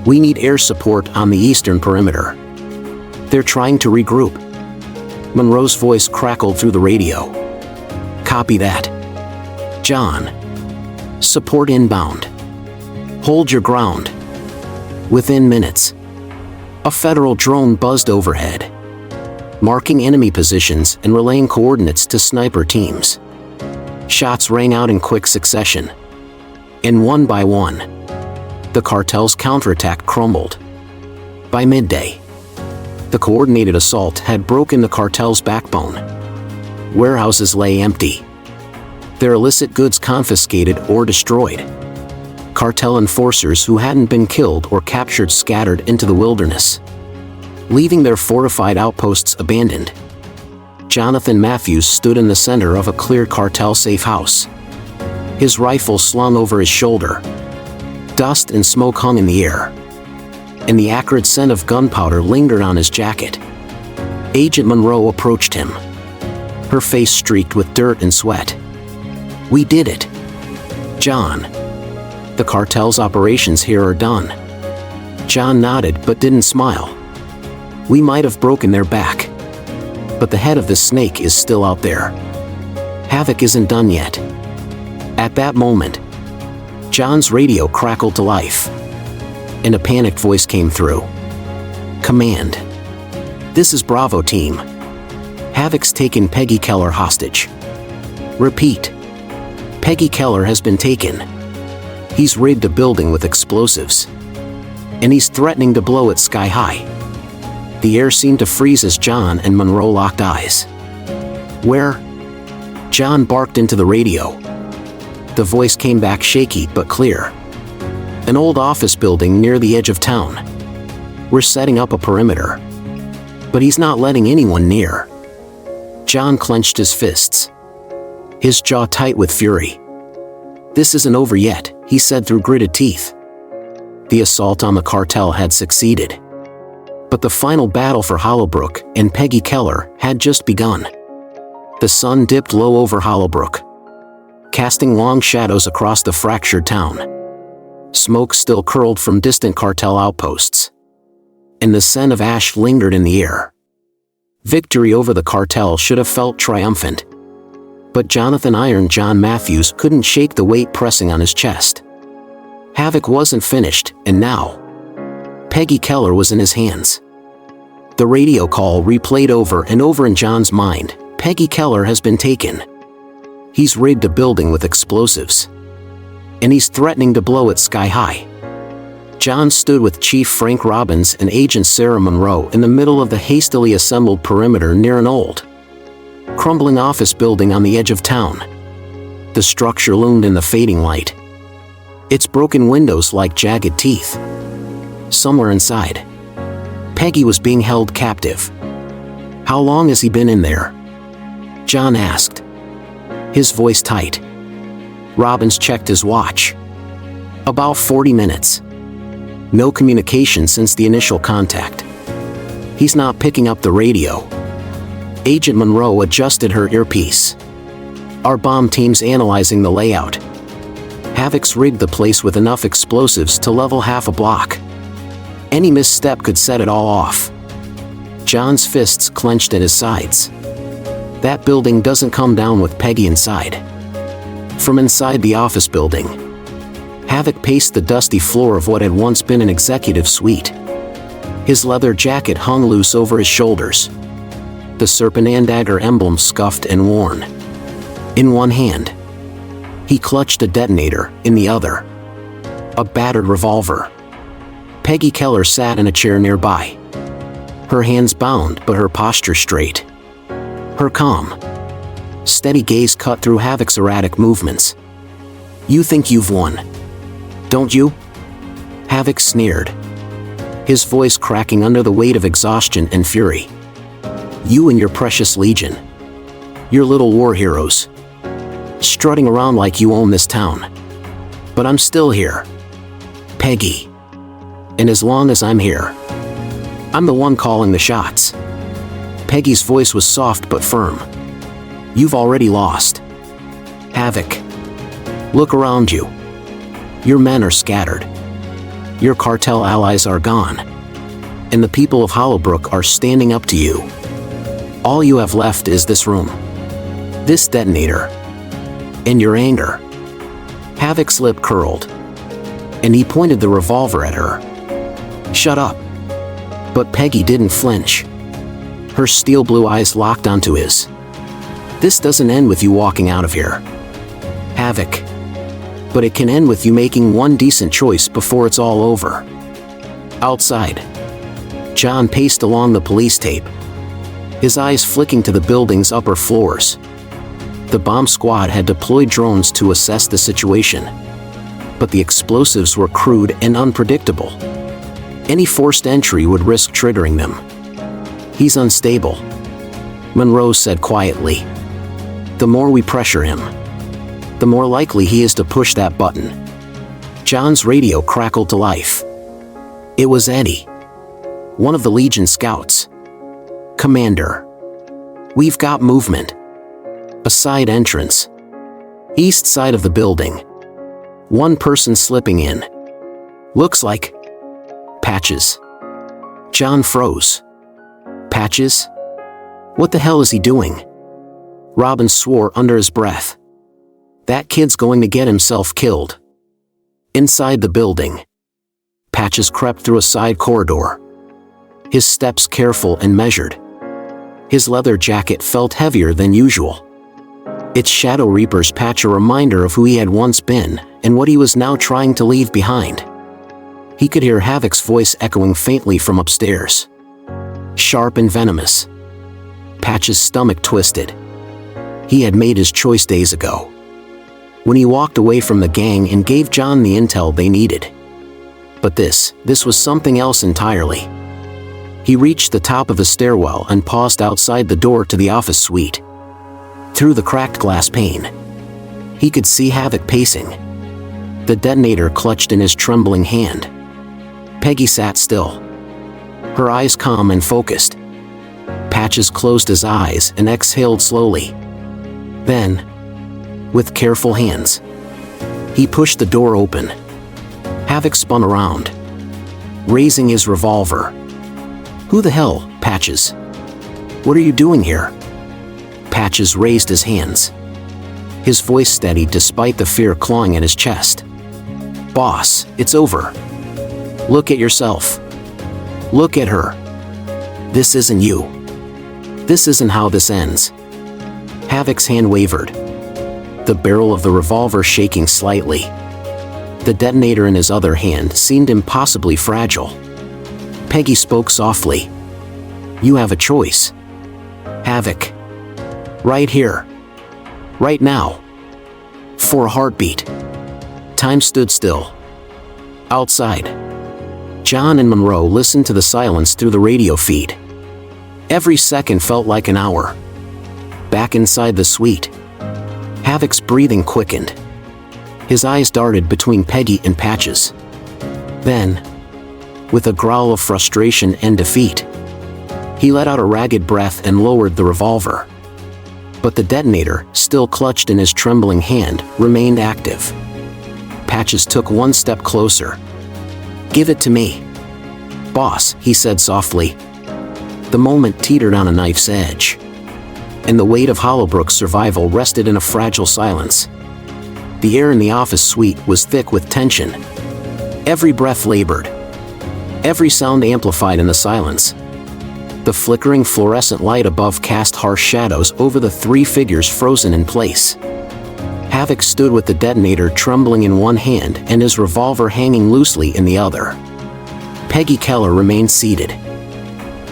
we need air support on the eastern perimeter. They're trying to regroup." Monroe's voice crackled through the radio. "Copy that. John. Support inbound. Hold your ground." Within minutes, a federal drone buzzed overhead, marking enemy positions and relaying coordinates to sniper teams. Shots rang out in quick succession, and one by one, the cartel's counterattack crumbled. By midday, the coordinated assault had broken the cartel's backbone. Warehouses lay empty, their illicit goods confiscated or destroyed. Cartel enforcers who hadn't been killed or captured scattered into the wilderness, leaving their fortified outposts abandoned. Jonathan Matthews stood in the center of a cleared cartel safe house, his rifle slung over his shoulder. Dust and smoke hung in the air, and the acrid scent of gunpowder lingered on his jacket. Agent Monroe approached him, her face streaked with dirt and sweat. "We did it, John. The cartel's operations here are done." John nodded but didn't smile. "We might have broken their back, but the head of the snake is still out there. Havoc isn't done yet." At that moment, John's radio crackled to life, and a panicked voice came through. "Command. This is Bravo Team. Havoc's taken Maggie Keller hostage. Repeat. Maggie Keller has been taken. He's rigged a building with explosives, and he's threatening to blow it sky high." The air seemed to freeze as John and Monroe locked eyes. "Where?" John barked into the radio. The voice came back shaky but clear. "An old office building near the edge of town. We're setting up a perimeter, but he's not letting anyone near." John clenched his fists, his jaw tight with fury. "This isn't over yet," he said through gritted teeth. The assault on the cartel had succeeded, but the final battle for Hollowbrook and Maggie Keller had just begun. The sun dipped low over Hollowbrook, casting long shadows across the fractured town. Smoke still curled from distant cartel outposts, and the scent of ash lingered in the air. Victory over the cartel should have felt triumphant, but Jonathan "Iron John" Matthews couldn't shake the weight pressing on his chest. Havoc wasn't finished, and now Maggie Keller was in his hands. The radio call replayed over and over in John's mind. "Maggie Keller has been taken. He's rigged a building with explosives, and he's threatening to blow it sky high." John stood with Chief Frank Robbins and Agent Sarah Monroe in the middle of the hastily assembled perimeter near an old, crumbling office building on the edge of town. The structure loomed in the fading light, its broken windows like jagged teeth. Somewhere inside, Peggy was being held captive, "How long has he been in there?" John asked, his voice tight. Robbins checked his watch. "About 40 minutes. No communication since the initial contact. He's not picking up the radio." Agent Monroe adjusted her earpiece. "Our bomb team's analyzing the layout. Havoc's rigged the place with enough explosives to level half a block. Any misstep could set it all off." John's fists clenched at his sides. "That building doesn't come down with Peggy inside." From inside the office building, Havoc paced the dusty floor of what had once been an executive suite. His leather jacket hung loose over his shoulders, the serpent and dagger emblem scuffed and worn. In one hand, he clutched a detonator, in the other, a battered revolver. Peggy Keller sat in a chair nearby, her hands bound but her posture straight. Her calm, steady gaze cut through Havoc's erratic movements. "You think you've won, don't you?" Havoc sneered, his voice cracking under the weight of exhaustion and fury. "You and your precious legion, your little war heroes, strutting around like you own this town. But I'm still here, Peggy. And as long as I'm here, I'm the one calling the shots." Peggy's voice was soft but firm. "You've already lost, Havoc. Look around you. Your men are scattered. Your cartel allies are gone. And the people of Hollowbrook are standing up to you. All you have left is this room, this detonator, and your anger." Havoc's lip curled, and he pointed the revolver at her. "Shut up." But Peggy didn't flinch. Her steel blue eyes locked onto his. "This doesn't end with you walking out of here, Havoc. But it can end with you making one decent choice before it's all over." Outside, John paced along the police tape, his eyes flicking to the building's upper floors. The bomb squad had deployed drones to assess the situation, but the explosives were crude and unpredictable. Any forced entry would risk triggering them. "He's unstable," Monroe said quietly. "The more we pressure him, the more likely he is to push that button." John's radio crackled to life. It was Eddie, one of the Legion scouts. "Commander, we've got movement. A side entrance. East side of the building. One person slipping in. Looks like Patches." John froze. "Patches? What the hell is he doing?" Robbins swore under his breath. "That kid's going to get himself killed." Inside the building, Patches crept through a side corridor, his steps careful and measured. His leather jacket felt heavier than usual, its Shadow Reaper's patch a reminder of who he had once been and what he was now trying to leave behind. He could hear Havoc's voice echoing faintly from upstairs, sharp and venomous. Patch's stomach twisted. He had made his choice days ago, when he walked away from the gang and gave John the intel they needed. But this was something else entirely. He reached the top of the stairwell and paused outside the door to the office suite. Through the cracked glass pane, he could see Havoc pacing, the detonator clutched in his trembling hand. Peggy sat still, her eyes calm and focused. Patches closed his eyes and exhaled slowly. Then, with careful hands, he pushed the door open. Havoc spun around, raising his revolver. "Who the hell, Patches? What are you doing here?" Patches raised his hands, his voice steady despite the fear clawing at his chest. "Boss, it's over. Look at yourself. Look at her. This isn't you. This isn't how this ends." Havoc's hand wavered, the barrel of the revolver shaking slightly. The detonator in his other hand seemed impossibly fragile. Peggy spoke softly. "You have a choice, Havoc. Right here. Right now. For a heartbeat." Time stood still. Outside, John and Monroe listened to the silence through the radio feed. Every second felt like an hour. Back inside the suite, Havoc's breathing quickened. His eyes darted between Peggy and Patches. Then, with a growl of frustration and defeat, he let out a ragged breath and lowered the revolver. But the detonator, still clutched in his trembling hand, remained active. Patches took one step closer. "Give it to me, boss," he said softly. The moment teetered on a knife's edge, and the weight of Hollowbrook's survival rested in a fragile silence. The air in the office suite was thick with tension. Every breath labored. Every sound amplified in the silence. The flickering fluorescent light above cast harsh shadows over the three figures frozen in place. Havoc stood with the detonator trembling in one hand and his revolver hanging loosely in the other. Peggy Keller remained seated,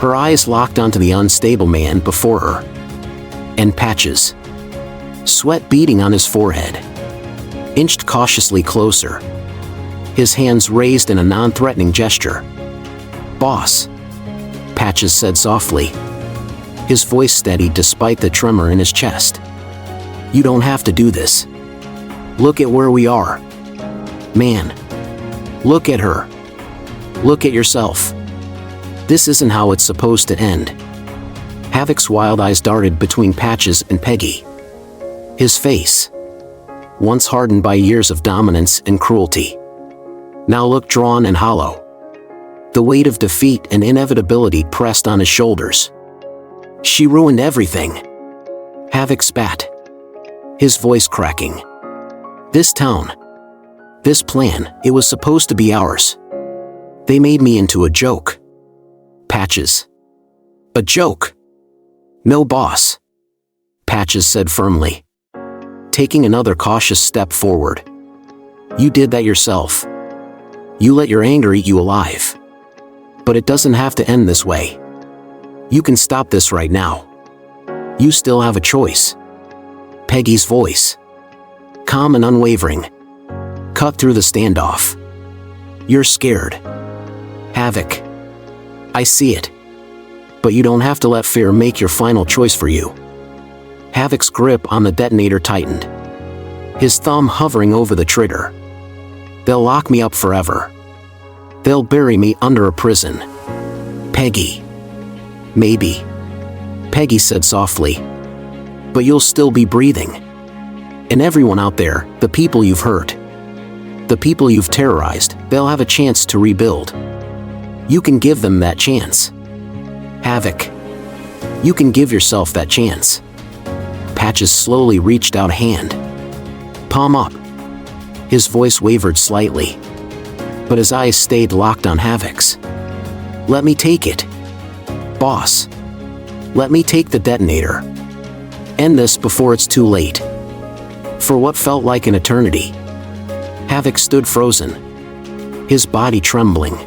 her eyes locked onto the unstable man before her. And Patches, sweat beading on his forehead, inched cautiously closer, his hands raised in a non-threatening gesture. "Boss," Patches said softly, his voice steady despite the tremor in his chest. "You don't have to do this. Look at where we are. Man, look at her. Look at yourself. This isn't how it's supposed to end." Havoc's wild eyes darted between Patches and Peggy. His face, once hardened by years of dominance and cruelty, now looked drawn and hollow. The weight of defeat and inevitability pressed on his shoulders. "She ruined everything," Havoc spat, his voice cracking. "This town, this plan, it was supposed to be ours. They made me into a joke." Patches. "A joke?" "No, boss," Patches said firmly, taking another cautious step forward. "You did that yourself. You let your anger eat you alive. But it doesn't have to end this way. You can stop this right now. You still have a choice." Peggy's voice, calm and unwavering, cut through the standoff. "You're scared, Havoc. I see it. But you don't have to let fear make your final choice for you." Havoc's grip on the detonator tightened, his thumb hovering over the trigger. "They'll lock me up forever. They'll bury me under a prison." "Peggy." "Maybe," Peggy said softly. "But you'll still be breathing. And everyone out there, the people you've hurt, the people you've terrorized, they'll have a chance to rebuild. You can give them that chance. Havoc, you can give yourself that chance." Patches slowly reached out a hand. "Palm up." His voice wavered slightly, but his eyes stayed locked on Havoc's. "Let me take it, boss. Let me take the detonator. End this before it's too late." For what felt like an eternity, Havoc stood frozen, his body trembling,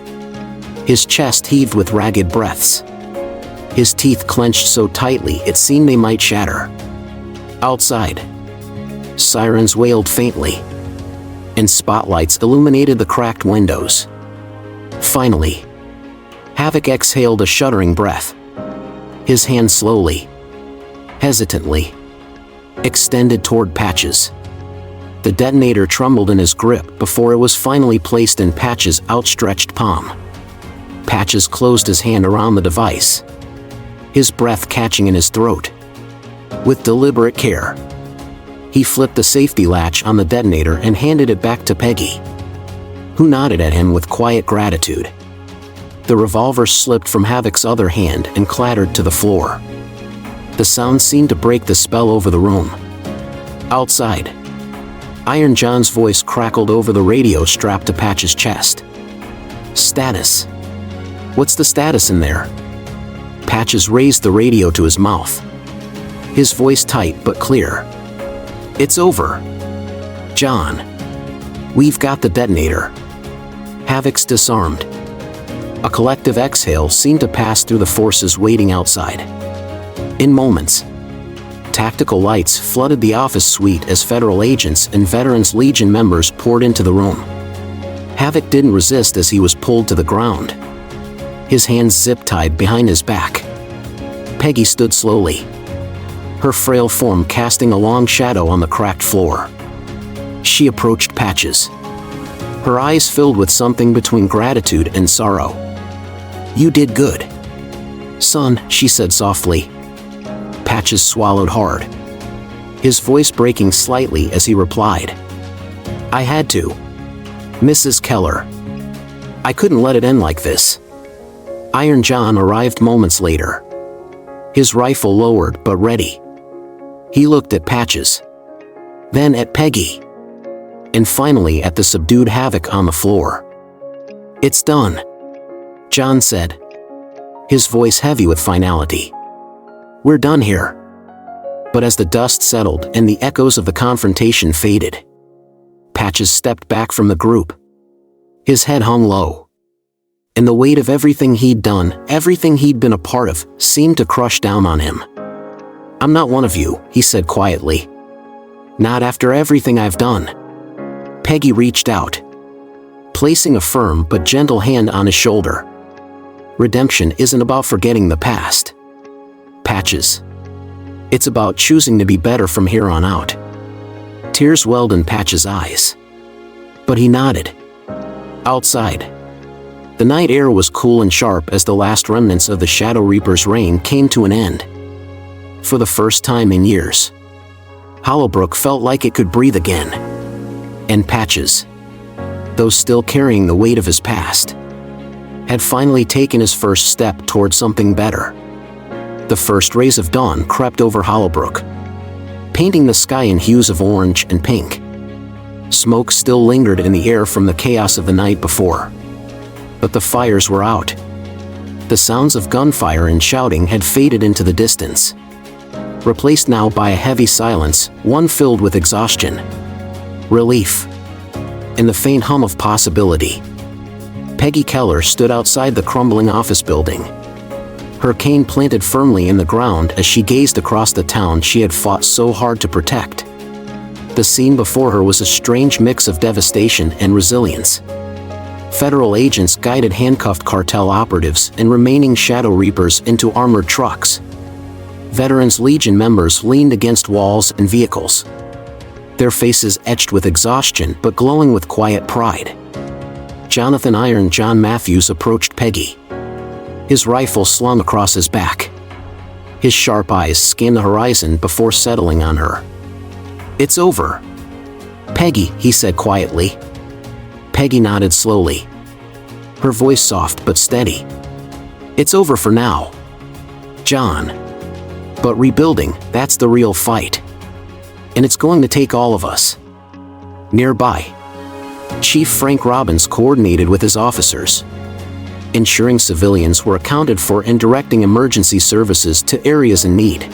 his chest heaved with ragged breaths, his teeth clenched so tightly it seemed they might shatter. Outside, sirens wailed faintly, and spotlights illuminated the cracked windows. Finally, Havoc exhaled a shuddering breath. His hand slowly, hesitantly, extended toward Patches. The detonator trembled in his grip before it was finally placed in Patches' outstretched palm. Patches closed his hand around the device, his breath catching in his throat. With deliberate care, he flipped the safety latch on the detonator and handed it back to Peggy, who nodded at him with quiet gratitude. The revolver slipped from Havoc's other hand and clattered to the floor. The sound seemed to break the spell over the room. Outside, Iron John's voice crackled over the radio strapped to Patch's chest. "Status. What's the status in there?" Patches raised the radio to his mouth, his voice tight but clear. "It's over, John. We've got the detonator." Havoc's disarmed. A collective exhale seemed to pass through the forces waiting outside. In moments, tactical lights flooded the office suite as Federal agents and Veterans Legion members poured into the room. Havoc didn't resist as he was pulled to the ground, his hands zip-tied behind his back. Peggy stood slowly, her frail form casting a long shadow on the cracked floor. She approached Patches, her eyes filled with something between gratitude and sorrow. "You did good, son," she said softly. Patches swallowed hard, his voice breaking slightly as he replied, "I had to, Mrs. Keller. I couldn't let it end like this." Iron John arrived moments later, his rifle lowered but ready. He looked at Patches, then at Peggy, and finally at the subdued havoc on the floor. "It's done," John said, his voice heavy with finality. "We're done here." But as the dust settled and the echoes of the confrontation faded, Patches stepped back from the group. His head hung low, and the weight of everything he'd done, everything he'd been a part of, seemed to crush down on him. "I'm not one of you," he said quietly. "Not after everything I've done." Peggy reached out, placing a firm but gentle hand on his shoulder. "Redemption isn't about forgetting the past, Patches. It's about choosing to be better from here on out." Tears welled in Patches' eyes, but he nodded. Outside, the night air was cool and sharp as the last remnants of the Shadow Reaper's reign came to an end. For the first time in years, Hollowbrook felt like it could breathe again. And Patches, though still carrying the weight of his past, had finally taken his first step toward something better. The first rays of dawn crept over Hollowbrook, painting the sky in hues of orange and pink. Smoke still lingered in the air from the chaos of the night before, but the fires were out. The sounds of gunfire and shouting had faded into the distance, replaced now by a heavy silence, one filled with exhaustion, relief, and the faint hum of possibility. Peggy Keller stood outside the crumbling office building, her cane planted firmly in the ground as she gazed across the town she had fought so hard to protect. The scene before her was a strange mix of devastation and resilience. Federal agents guided handcuffed cartel operatives and remaining Shadow Reapers into armored trucks. Veterans Legion members leaned against walls and vehicles, their faces etched with exhaustion but glowing with quiet pride. Jonathan "Iron John" Matthews approached Peggy, his rifle slung across his back. His sharp eyes scanned the horizon before settling on her. "It's over, Peggy," he said quietly. Peggy nodded slowly, her voice soft but steady. "It's over for now, John. But rebuilding, that's the real fight. And it's going to take all of us." Nearby, Chief Frank Robbins coordinated with his officers, ensuring civilians were accounted for and directing emergency services to areas in need.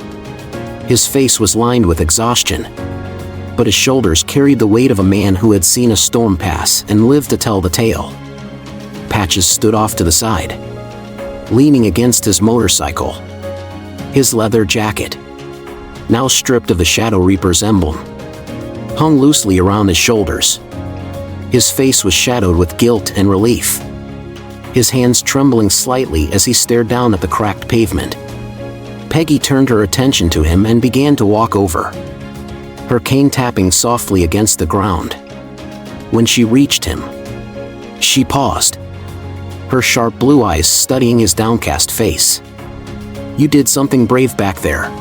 His face was lined with exhaustion, but his shoulders carried the weight of a man who had seen a storm pass and lived to tell the tale. Patches stood off to the side, leaning against his motorcycle. His leather jacket, now stripped of the Shadow Reaper's emblem, hung loosely around his shoulders. His face was shadowed with guilt and relief, his hands trembling slightly as he stared down at the cracked pavement. Peggy turned her attention to him and began to walk over, her cane tapping softly against the ground. When she reached him, she paused, her sharp blue eyes studying his downcast face. "You did something brave back there,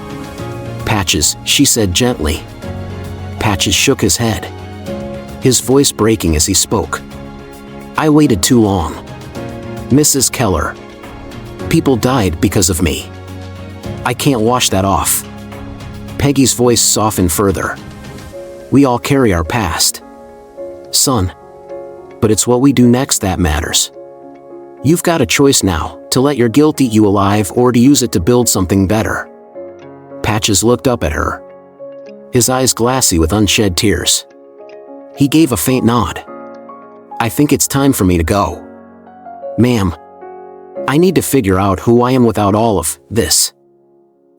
Patches," she said gently. Patches shook his head, his voice breaking as he spoke. "I waited too long, Mrs. Keller. People died because of me. I can't wash that off." Peggy's voice softened further. "We all carry our past, son. But it's what we do next that matters. You've got a choice now, to let your guilt eat you alive or to use it to build something better." Patches looked up at her, his eyes glassy with unshed tears. He gave a faint nod. "I think it's time for me to go, ma'am. I need to figure out who I am without all of this."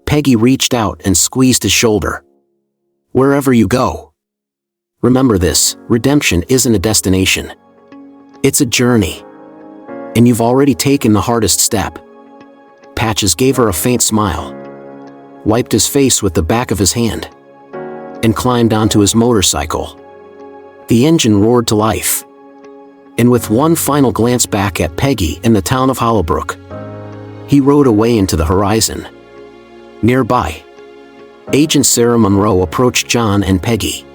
Peggy reached out and squeezed his shoulder. "Wherever you go, remember this: redemption isn't a destination. It's a journey. And you've already taken the hardest step." Patches gave her a faint smile, wiped his face with the back of his hand, and climbed onto his motorcycle. The engine roared to life, and with one final glance back at Peggy and the town of Hollowbrook, he rode away into the horizon. Nearby, Agent Sarah Monroe approached John and Peggy,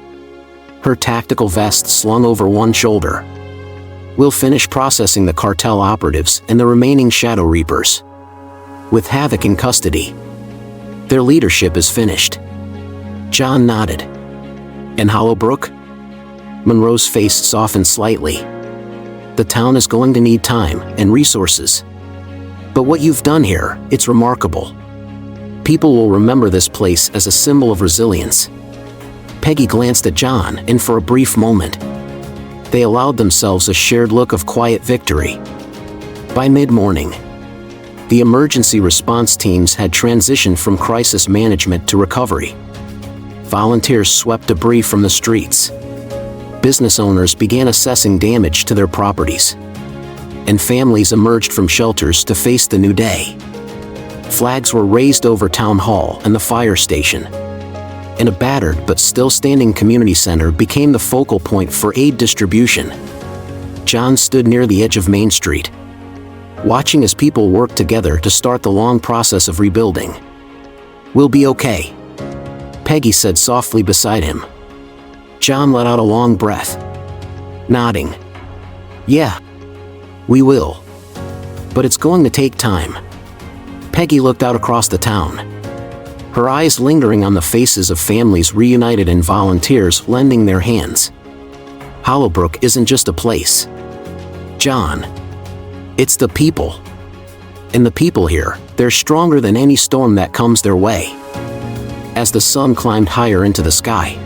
her tactical vest slung over one shoulder. "We'll finish processing the cartel operatives and the remaining Shadow Reapers. With Havoc in custody, their leadership is finished." John nodded. "And Hollowbrook?" Monroe's face softened slightly. "The town is going to need time and resources. But what you've done here, it's remarkable. People will remember this place as a symbol of resilience." Peggy glanced at John, and for a brief moment, they allowed themselves a shared look of quiet victory. By mid-morning, the emergency response teams had transitioned from crisis management to recovery. Volunteers swept debris from the streets. Business owners began assessing damage to their properties, and families emerged from shelters to face the new day. Flags were raised over Town Hall and the fire station, and a battered but still standing community center became the focal point for aid distribution. John stood near the edge of Main Street, watching as people worked together to start the long process of rebuilding. "We'll be okay," Peggy said softly beside him. John let out a long breath, nodding. "Yeah, we will. But it's going to take time." Peggy looked out across the town, her eyes lingering on the faces of families reunited and volunteers lending their hands. Hollowbrook isn't just a place, John. It's the people. And the people here, they're stronger than any storm that comes their way. As the sun climbed higher into the sky,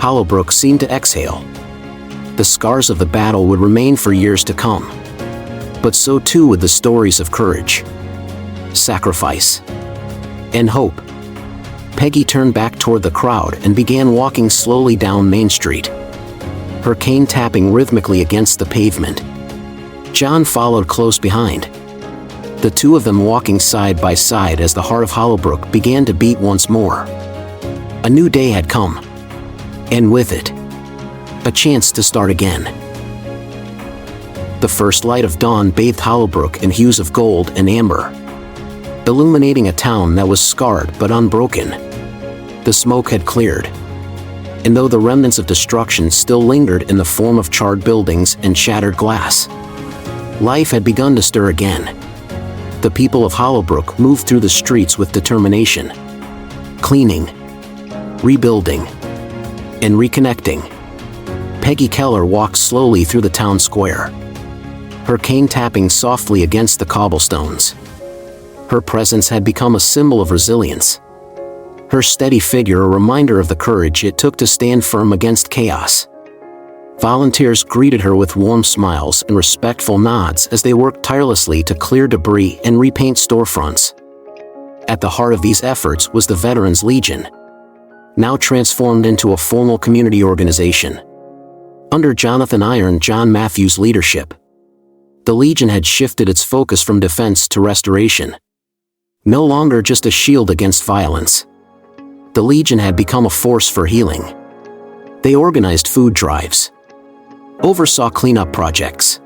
Hollowbrook seemed to exhale. The scars of the battle would remain for years to come. But so too would the stories of courage, sacrifice, and hope. Peggy turned back toward the crowd and began walking slowly down Main Street, her cane tapping rhythmically against the pavement. John followed close behind, the two of them walking side by side as the heart of Hollowbrook began to beat once more. A new day had come, and with it, a chance to start again. The first light of dawn bathed Hollowbrook in hues of gold and amber, illuminating a town that was scarred but unbroken. The smoke had cleared, and though the remnants of destruction still lingered in the form of charred buildings and shattered glass, life had begun to stir again. The people of Hollowbrook moved through the streets with determination, cleaning, rebuilding, and reconnecting. Peggy Keller walked slowly through the town square, her cane tapping softly against the cobblestones. Her presence had become a symbol of resilience, her steady figure a reminder of the courage it took to stand firm against chaos. Volunteers greeted her with warm smiles and respectful nods as they worked tirelessly to clear debris and repaint storefronts. At the heart of these efforts was the Veterans Legion, now transformed into a formal community organization. Under Jonathan Iron John Matthews' leadership, the Legion had shifted its focus from defense to restoration. No longer just a shield against violence, the Legion had become a force for healing. They organized food drives, oversaw cleanup projects,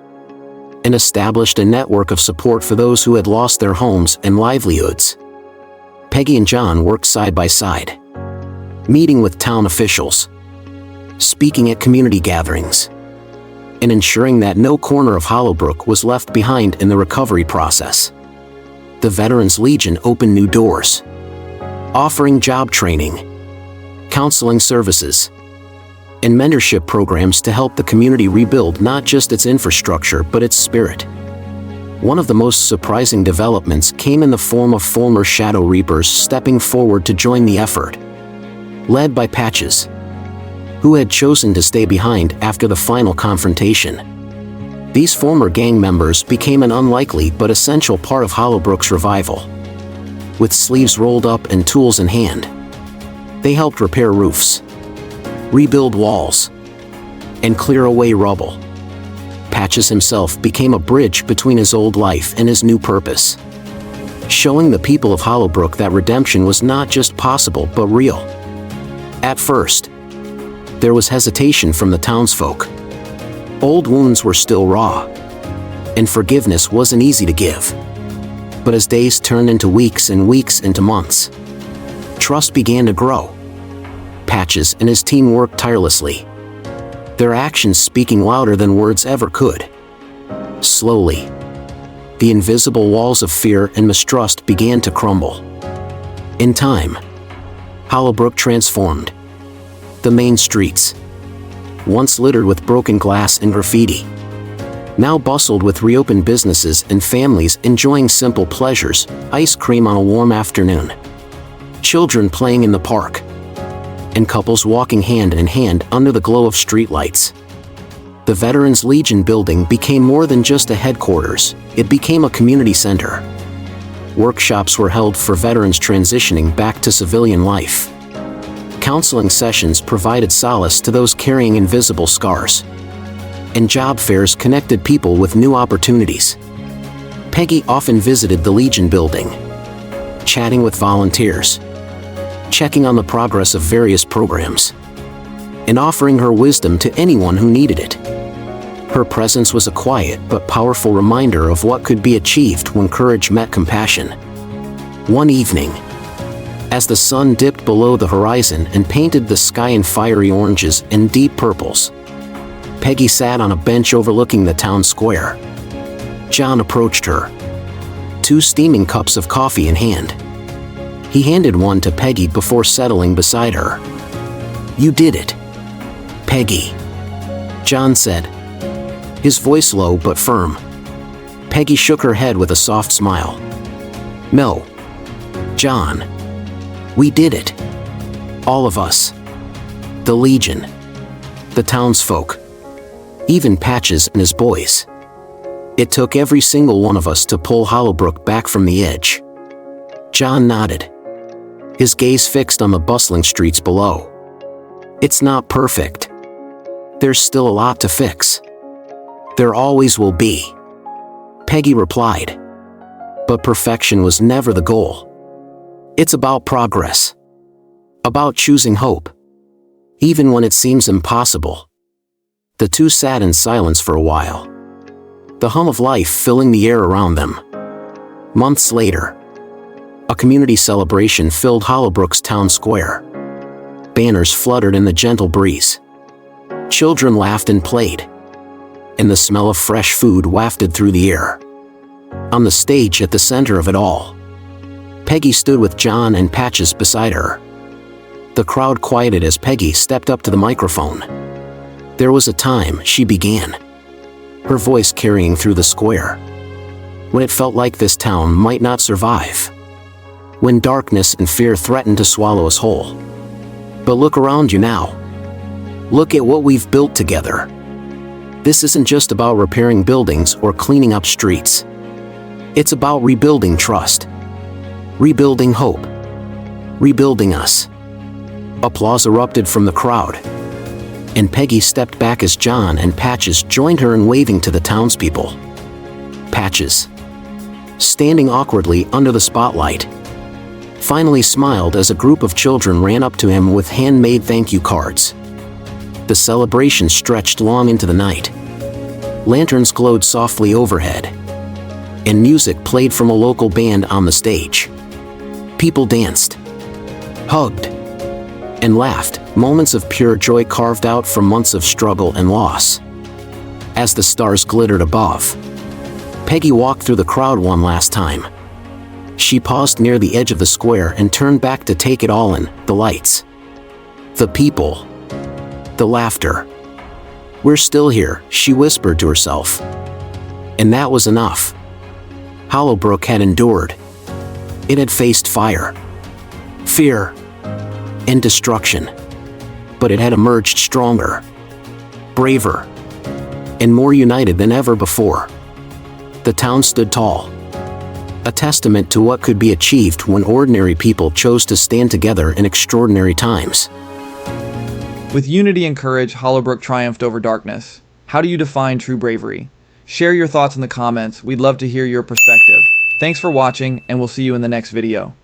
and established a network of support for those who had lost their homes and livelihoods. Peggy and John worked side by side, meeting with town officials, speaking at community gatherings, and ensuring that no corner of Hollowbrook was left behind in the recovery process. The Veterans Legion opened new doors, offering job training, counseling services, and mentorship programs to help the community rebuild not just its infrastructure but its spirit. One of the most surprising developments came in the form of former Shadow Reapers stepping forward to join the effort, led by Patches, who had chosen to stay behind after the final confrontation. These former gang members became an unlikely but essential part of Hollowbrook's revival. With sleeves rolled up and tools in hand, they helped repair roofs, rebuild walls, and clear away rubble. Patches himself became a bridge between his old life and his new purpose. showing the people of Hollowbrook that redemption was not just possible but real. At first, there was hesitation from the townsfolk. Old wounds were still raw, and forgiveness wasn't easy to give. But as days turned into weeks and weeks into months, trust began to grow. Patches and his team worked tirelessly, their actions speaking louder than words ever could. Slowly, the invisible walls of fear and mistrust began to crumble. In time, Hollowbrook transformed. The main streets, once littered with broken glass and graffiti, now bustled with reopened businesses and families enjoying simple pleasures, ice cream on a warm afternoon, children playing in the park, and couples walking hand in hand under the glow of streetlights. The Veterans Legion building became more than just a headquarters, it became a community center. Workshops were held for veterans transitioning back to civilian life. Counseling sessions provided solace to those carrying invisible scars. And job fairs connected people with new opportunities. Peggy often visited the Legion building, chatting with volunteers, checking on the progress of various programs, and offering her wisdom to anyone who needed it. Her presence was a quiet but powerful reminder of what could be achieved when courage met compassion. One evening, as the sun dipped below the horizon and painted the sky in fiery oranges and deep purples, Peggy sat on a bench overlooking the town square. John approached her, 2 steaming cups of coffee in hand. He handed one to Peggy before settling beside her. "You did it, Peggy," John said, his voice low but firm. Peggy shook her head with a soft smile. "No, John. We did it. All of us. The Legion. The townsfolk. Even Patches and his boys. It took every single one of us to pull Hollowbrook back from the edge." John nodded, his gaze fixed on the bustling streets below. "It's not perfect. There's still a lot to fix. There always will be," Peggy replied. "But perfection was never the goal. It's about progress. About choosing hope, even when it seems impossible." The two sat in silence for a while, the hum of life filling the air around them. Months later, a community celebration filled Hollowbrook's town square. Banners fluttered in the gentle breeze. Children laughed and played, and the smell of fresh food wafted through the air. On the stage at the center of it all, Peggy stood with John and Patches beside her. The crowd quieted as Peggy stepped up to the microphone. "There was a time," she began, her voice carrying through the square, "when it felt like this town might not survive. When darkness and fear threatened to swallow us whole. But look around you now. Look at what we've built together. This isn't just about repairing buildings or cleaning up streets. It's about rebuilding trust. Rebuilding hope. Rebuilding us." Applause erupted from the crowd, and Peggy stepped back as John and Patches joined her in waving to the townspeople. Patches, standing awkwardly under the spotlight, finally smiled as a group of children ran up to him with handmade thank you cards. The celebration stretched long into the night. Lanterns glowed softly overhead, and music played from a local band on the stage. People danced, hugged, and laughed, moments of pure joy carved out from months of struggle and loss. As the stars glittered above, Peggy walked through the crowd one last time. She paused near the edge of the square and turned back to take it all in, the lights, the people, the laughter. "We're still here," she whispered to herself. And that was enough. Hollowbrook had endured. It had faced fire, fear, and destruction. But it had emerged stronger, braver, and more united than ever before. The town stood tall, a testament to what could be achieved when ordinary people chose to stand together in extraordinary times. With unity and courage, Hollowbrook triumphed over darkness. How do you define true bravery? Share your thoughts in the comments. We'd love to hear your perspective. Thanks for watching, and we'll see you in the next video.